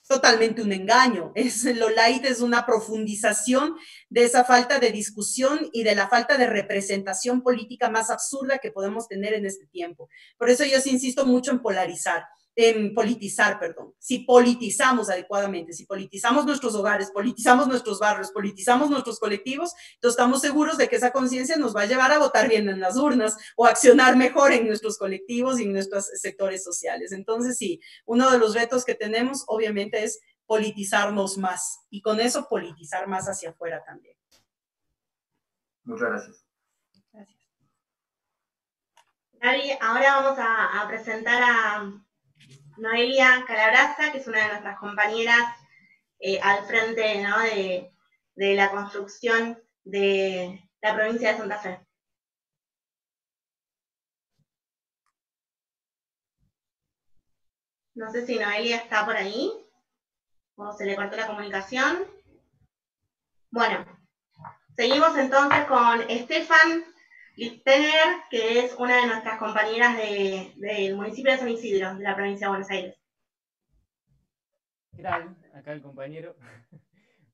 totalmente un engaño. Lo light es una profundización de esa falta de discusión y de la falta de representación política más absurda que podemos tener en este tiempo. Por eso yo sí insisto mucho en politizar, perdón. Si politizamos adecuadamente, si politizamos nuestros hogares, politizamos nuestros barrios, politizamos nuestros colectivos, entonces estamos seguros de que esa conciencia nos va a llevar a votar bien en las urnas o a accionar mejor en nuestros colectivos y en nuestros sectores sociales. Entonces sí, uno de los retos que tenemos obviamente es politizarnos más y con eso politizar más hacia afuera también. Muchas gracias. Gracias. Gaby, ahora vamos a presentar a Noelia Calabraza, que es una de nuestras compañeras al frente, ¿no?, de la construcción de la provincia de Santa Fe. No sé si Noelia está por ahí o se le cortó la comunicación. Bueno, seguimos entonces con Estefan Listener, que es una de nuestras compañeras del municipio de San Isidro, de la provincia de Buenos Aires. ¿Qué tal? Acá el compañero.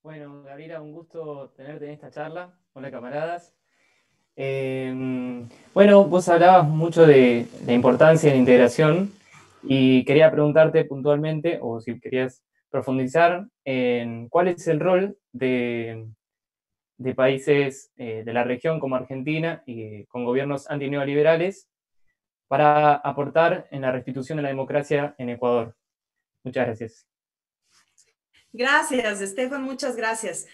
Bueno, Gabriela, un gusto tenerte en esta charla. Hola, camaradas. Bueno, vos hablabas mucho de la importancia de la integración y quería preguntarte puntualmente, o si querías profundizar, en cuál es el rol de países de la región como Argentina y con gobiernos antineoliberales para aportar en la restitución de la democracia en Ecuador. Muchas gracias. Gracias, Estefan, muchas gracias.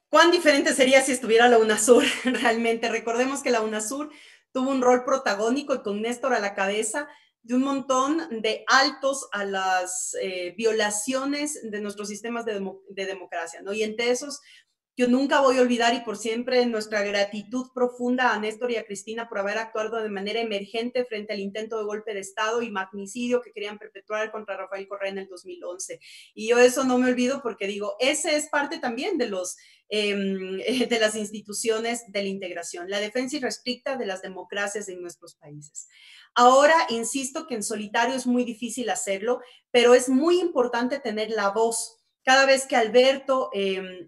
¿Cuán diferente sería si estuviera la UNASUR realmente? Recordemos que la UNASUR tuvo un rol protagónico y con Néstor a la cabeza de un montón de altos a las violaciones de nuestros sistemas de democracia, ¿no? Y entre esos, yo nunca voy a olvidar y por siempre nuestra gratitud profunda a Néstor y a Cristina por haber actuado de manera emergente frente al intento de golpe de Estado y magnicidio que querían perpetuar contra Rafael Correa en el 2011. Y yo eso no me olvido porque digo, ese es parte también de las instituciones de la integración, la defensa irrestricta de las democracias en nuestros países. Ahora, insisto que en solitario es muy difícil hacerlo, pero es muy importante tener la voz. Cada vez que Alberto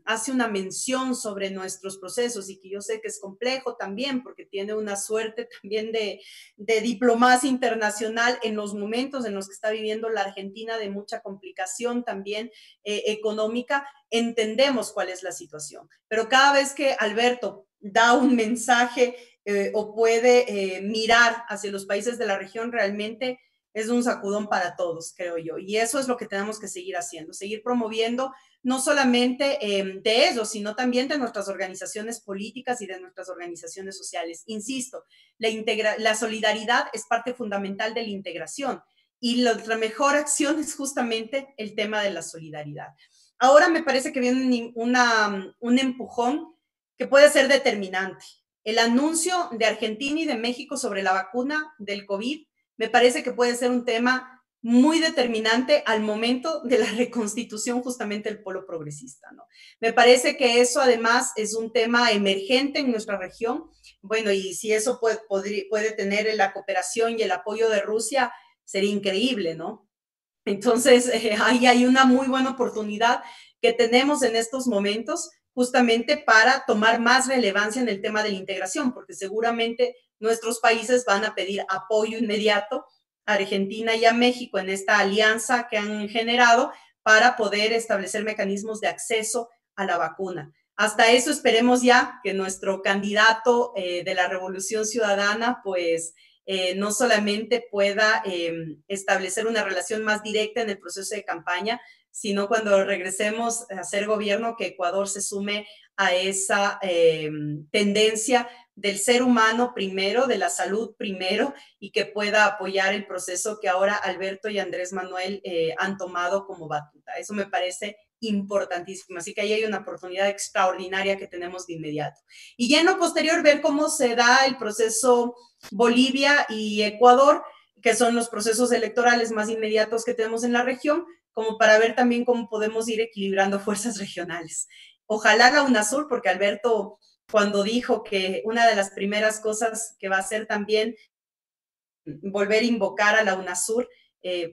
hace una mención sobre nuestros procesos y que yo sé que es complejo también porque tiene una suerte también de diplomacia internacional en los momentos en los que está viviendo la Argentina de mucha complicación también económica, entendemos cuál es la situación. Pero cada vez que Alberto da un mensaje o puede mirar hacia los países de la región, realmente es un sacudón para todos, creo yo. Y eso es lo que tenemos que seguir haciendo, seguir promoviendo no solamente de ellos, sino también de nuestras organizaciones políticas y de nuestras organizaciones sociales. Insisto, la solidaridad es parte fundamental de la integración y la mejor acción es justamente el tema de la solidaridad. Ahora me parece que viene un empujón que puede ser determinante. El anuncio de Argentina y de México sobre la vacuna del COVID me parece que puede ser un tema muy determinante al momento de la reconstitución justamente del polo progresista, ¿no? Me parece que eso además es un tema emergente en nuestra región. Bueno, y si eso puede tener la cooperación y el apoyo de Rusia, sería increíble, ¿no? Entonces, ahí hay una muy buena oportunidad que tenemos en estos momentos justamente para tomar más relevancia en el tema de la integración, porque seguramente nuestros países van a pedir apoyo inmediato a Argentina y a México en esta alianza que han generado para poder establecer mecanismos de acceso a la vacuna. Hasta eso esperemos ya que nuestro candidato de la Revolución Ciudadana, pues, no solamente pueda establecer una relación más directa en el proceso de campaña, sino cuando regresemos a hacer gobierno, que Ecuador se sume a esa tendencia del ser humano primero, de la salud primero, y que pueda apoyar el proceso que ahora Alberto y Andrés Manuel han tomado como batuta. Eso me parece importantísimo. Así que ahí hay una oportunidad extraordinaria que tenemos de inmediato. Y ya en lo posterior, ver cómo se da el proceso Bolivia y Ecuador, que son los procesos electorales más inmediatos que tenemos en la región, como para ver también cómo podemos ir equilibrando fuerzas regionales. Ojalá la UNASUR, porque Alberto, cuando dijo que una de las primeras cosas que va a hacer también volver a invocar a la UNASUR,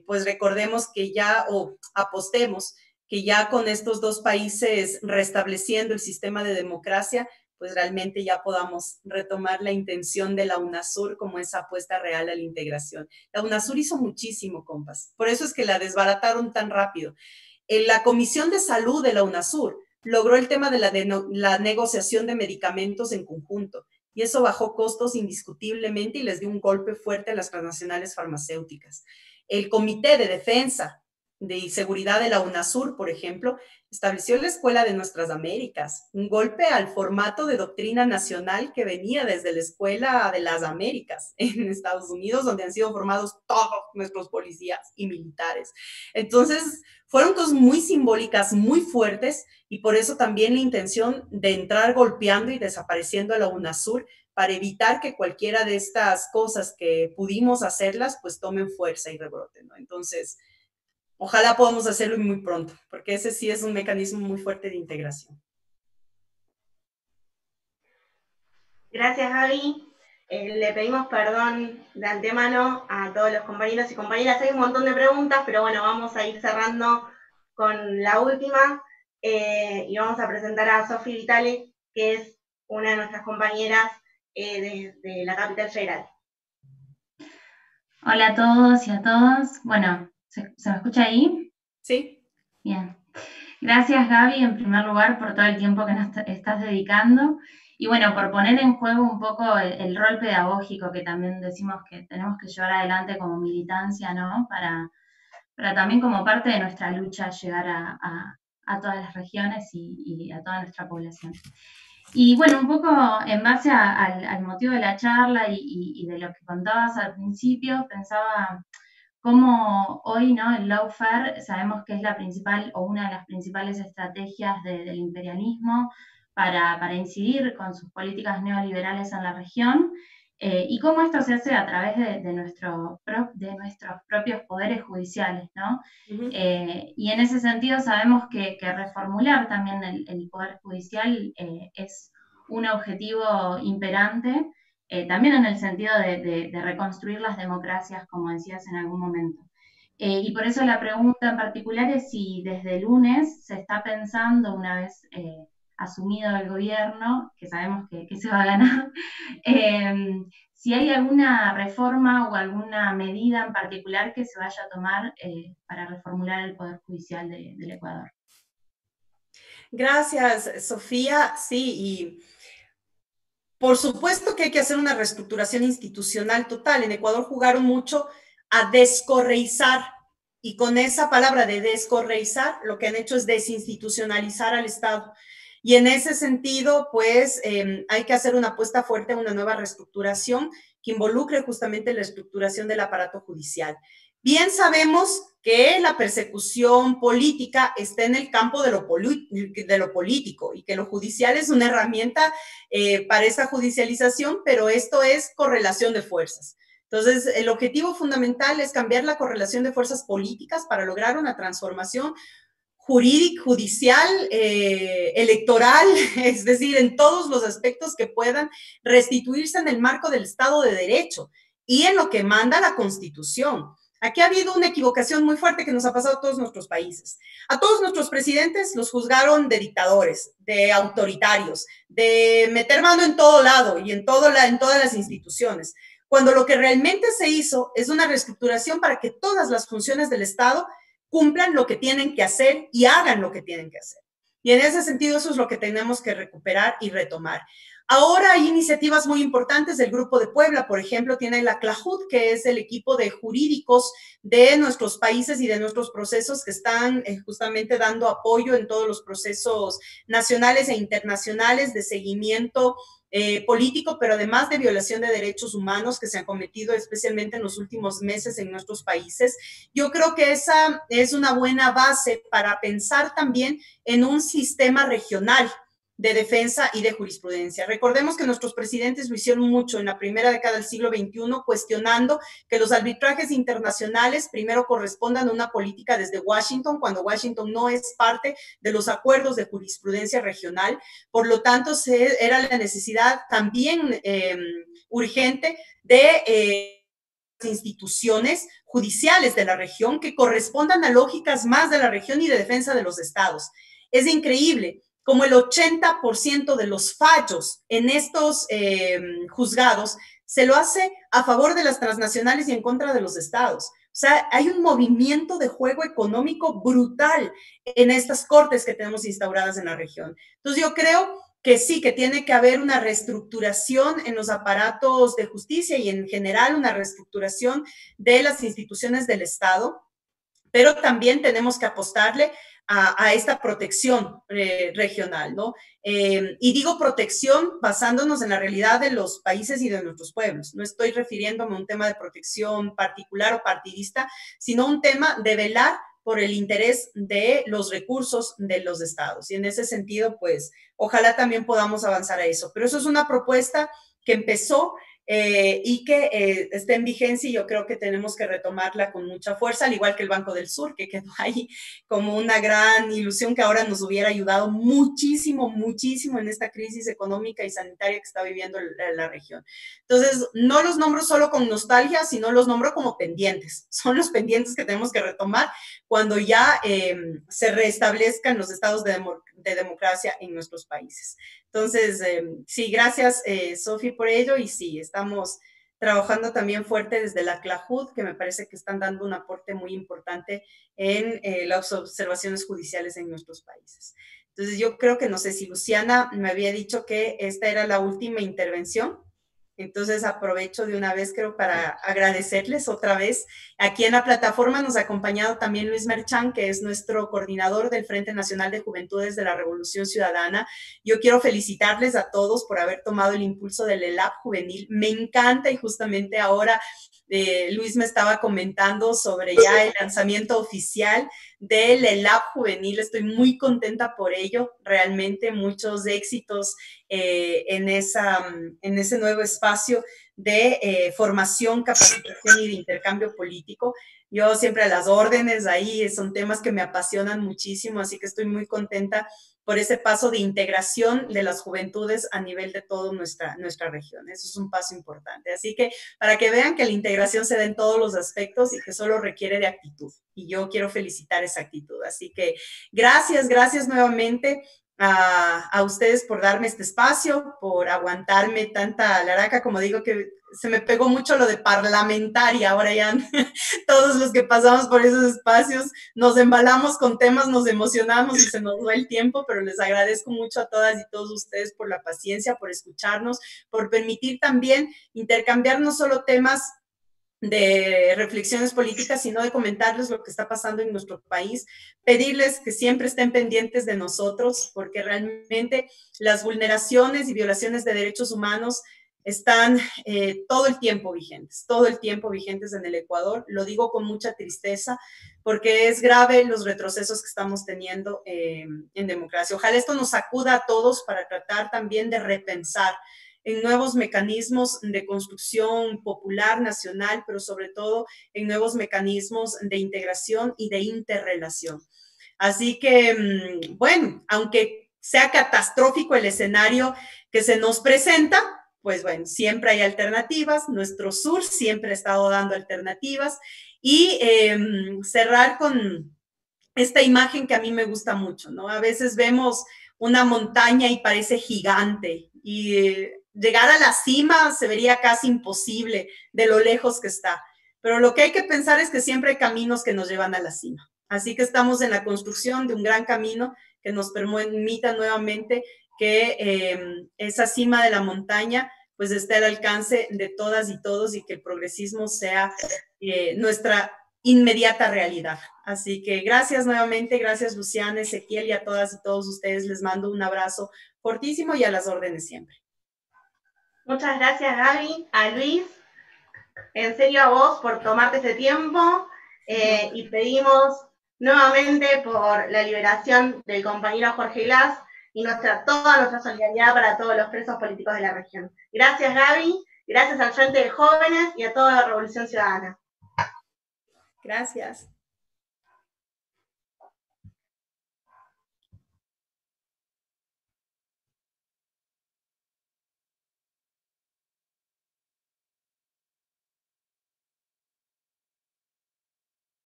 pues recordemos que ya, o apostemos, que ya con estos dos países restableciendo el sistema de democracia, pues realmente ya podamos retomar la intención de la UNASUR como esa apuesta real a la integración. La UNASUR hizo muchísimo, compas. Por eso es que la desbarataron tan rápido. La Comisión de Salud de la UNASUR logró el tema de la negociación de medicamentos en conjunto, y eso bajó costos indiscutiblemente y les dio un golpe fuerte a las transnacionales farmacéuticas. El Comité de Defensa y Seguridad de la UNASUR, por ejemplo, estableció la Escuela de Nuestras Américas, un golpe al formato de doctrina nacional que venía desde la Escuela de las Américas en Estados Unidos, donde han sido formados todos nuestros policías y militares. Entonces, fueron cosas muy simbólicas, muy fuertes, y por eso también la intención de entrar golpeando y desapareciendo a la UNASUR para evitar que cualquiera de estas cosas que pudimos hacerlas, pues tomen fuerza y rebroten, ¿no? Entonces, ojalá podamos hacerlo muy pronto, porque ese sí es un mecanismo muy fuerte de integración. Gracias, Gaby. Le pedimos perdón de antemano a todos los compañeros y compañeras. Hay un montón de preguntas, pero bueno, vamos a ir cerrando con la última. Y vamos a presentar a Sofi Vitale, que es una de nuestras compañeras de la Capital Federal. Hola a todos y a todas. Bueno, ¿se me escucha ahí? Sí. Bien. Gracias, Gaby, en primer lugar, por todo el tiempo que nos estás dedicando. Y bueno, por poner en juego un poco el rol pedagógico que también decimos que tenemos que llevar adelante como militancia, ¿no? Para también como parte de nuestra lucha llegar a todas las regiones y a toda nuestra población. Y bueno, un poco en base al motivo de la charla y de lo que contabas al principio, pensaba cómo hoy, ¿no? El lawfare sabemos que es la principal o una de las principales estrategias del imperialismo para incidir con sus políticas neoliberales en la región, y cómo esto se hace a través de nuestros propios poderes judiciales, ¿no? Uh-huh. Y en ese sentido sabemos que reformular también el poder judicial es un objetivo imperante, también en el sentido de reconstruir las democracias, como decías en algún momento. Y por eso la pregunta en particular es si desde el lunes se está pensando, una vez asumido el gobierno, que sabemos que se va a ganar, si hay alguna reforma o alguna medida en particular que se vaya a tomar para reformular el Poder Judicial del Ecuador. Gracias, Sofía. Sí, y por supuesto que hay que hacer una reestructuración institucional total. En Ecuador jugaron mucho a descorreizar, y con esa palabra de descorreizar, lo que han hecho es desinstitucionalizar al Estado. Y en ese sentido, pues, hay que hacer una apuesta fuerte a una nueva reestructuración que involucre justamente la estructuración del aparato judicial. Bien sabemos que la persecución política está en el campo de lo político, y que lo judicial es una herramienta para esa judicialización, pero esto es correlación de fuerzas. Entonces, el objetivo fundamental es cambiar la correlación de fuerzas políticas para lograr una transformación jurídica, judicial, electoral, es decir, en todos los aspectos que puedan restituirse en el marco del Estado de Derecho y en lo que manda la Constitución. Aquí ha habido una equivocación muy fuerte que nos ha pasado a todos nuestros países. A todos nuestros presidentes los juzgaron de dictadores, de autoritarios, de meter mano en todo lado y en todas las instituciones, cuando lo que realmente se hizo es una reestructuración para que todas las funciones del Estado cumplan lo que tienen que hacer y hagan lo que tienen que hacer. Y en ese sentido eso es lo que tenemos que recuperar y retomar. Ahora hay iniciativas muy importantes del Grupo de Puebla, por ejemplo, tiene la CLAJUD, que es el equipo de jurídicos de nuestros países y de nuestros procesos que están justamente dando apoyo en todos los procesos nacionales e internacionales de seguimiento político, pero además de violación de derechos humanos que se han cometido especialmente en los últimos meses en nuestros países. Yo creo que esa es una buena base para pensar también en un sistema regional de defensa y de jurisprudencia. Recordemos que nuestros presidentes lo hicieron mucho en la primera década del siglo XXI, cuestionando que los arbitrajes internacionales primero correspondan a una política desde Washington, cuando Washington no es parte de los acuerdos de jurisprudencia regional. Por lo tanto, era la necesidad también urgente de instituciones judiciales de la región que correspondan a lógicas más de la región y de defensa de los estados. Es increíble como el 80% de los fallos en estos juzgados se lo hace a favor de las transnacionales y en contra de los estados. O sea, hay un movimiento de juego económico brutal en estas cortes que tenemos instauradas en la región. Entonces yo creo que sí, que tiene que haber una reestructuración en los aparatos de justicia y en general una reestructuración de las instituciones del Estado, pero también tenemos que apostarle a esta protección regional, ¿no? Y digo protección basándonos en la realidad de los países y de nuestros pueblos. No estoy refiriéndome a un tema de protección particular o partidista, sino un tema de velar por el interés de los recursos de los estados. Y en ese sentido, pues, ojalá también podamos avanzar a eso. Pero eso es una propuesta que empezó y que está en vigencia y yo creo que tenemos que retomarla con mucha fuerza, al igual que el Banco del Sur, que quedó ahí como una gran ilusión que ahora nos hubiera ayudado muchísimo, muchísimo en esta crisis económica y sanitaria que está viviendo la región. Entonces, no los nombro solo con nostalgia, sino los nombro como pendientes. Son los pendientes que tenemos que retomar cuando ya se restablezcan los estados de democracia en nuestros países. Entonces, sí, gracias, Sofi, por ello, y sí, estamos trabajando también fuerte desde la CLAJUD, que me parece que están dando un aporte muy importante en las observaciones judiciales en nuestros países. Entonces, yo creo que, no sé si Luciana me había dicho que esta era la última intervención. Entonces aprovecho de una vez, creo, para agradecerles otra vez. Aquí en la plataforma nos ha acompañado también Luis Merchán, que es nuestro coordinador del Frente Nacional de Juventudes de la Revolución Ciudadana. Yo quiero felicitarles a todos por haber tomado el impulso del ELAP juvenil. Me encanta y justamente ahora Luis me estaba comentando sobre ya el lanzamiento oficial del ELAP juvenil. Estoy muy contenta por ello, realmente muchos éxitos en ese nuevo espacio de formación, capacitación y de intercambio político. Yo siempre a las órdenes ahí, son temas que me apasionan muchísimo, así que estoy muy contenta por ese paso de integración de las juventudes a nivel de toda nuestra región. Eso es un paso importante. Así que para que vean que la integración se da en todos los aspectos y que solo requiere de actitud. Y yo quiero felicitar esa actitud. Así que gracias nuevamente a ustedes por darme este espacio, por aguantarme tanta laraca, como digo que se me pegó mucho lo de parlamentaria, ahora ya todos los que pasamos por esos espacios nos embalamos con temas, nos emocionamos y se nos va el tiempo, pero les agradezco mucho a todas y todos ustedes por la paciencia, por escucharnos, por permitir también intercambiar no solo temas de reflexiones políticas, sino de comentarles lo que está pasando en nuestro país, pedirles que siempre estén pendientes de nosotros, porque realmente las vulneraciones y violaciones de derechos humanos están todo el tiempo vigentes en el Ecuador. Lo digo con mucha tristeza, porque es grave los retrocesos que estamos teniendo en democracia. Ojalá esto nos sacuda a todos para tratar también de repensar en nuevos mecanismos de construcción popular, nacional, pero sobre todo en nuevos mecanismos de integración y de interrelación. Así que, bueno, aunque sea catastrófico el escenario que se nos presenta, pues bueno, siempre hay alternativas. Nuestro sur siempre ha estado dando alternativas. Y cerrar con esta imagen que a mí me gusta mucho, ¿no? A veces vemos una montaña y parece gigante, y llegar a la cima se vería casi imposible de lo lejos que está. Pero lo que hay que pensar es que siempre hay caminos que nos llevan a la cima. Así que estamos en la construcción de un gran camino que nos permita nuevamente que esa cima de la montaña pues esté al alcance de todas y todos, y que el progresismo sea nuestra inmediata realidad. Así que gracias nuevamente, gracias Luciana, Ezequiel, y a todas y todos ustedes les mando un abrazo fortísimo y a las órdenes siempre. Muchas gracias, Gaby, a Luis, en serio a vos por tomarte este tiempo, y pedimos nuevamente por la liberación del compañero Jorge Glass y toda nuestra solidaridad para todos los presos políticos de la región. Gracias, Gaby, gracias al Frente de Jóvenes y a toda la Revolución Ciudadana. Gracias.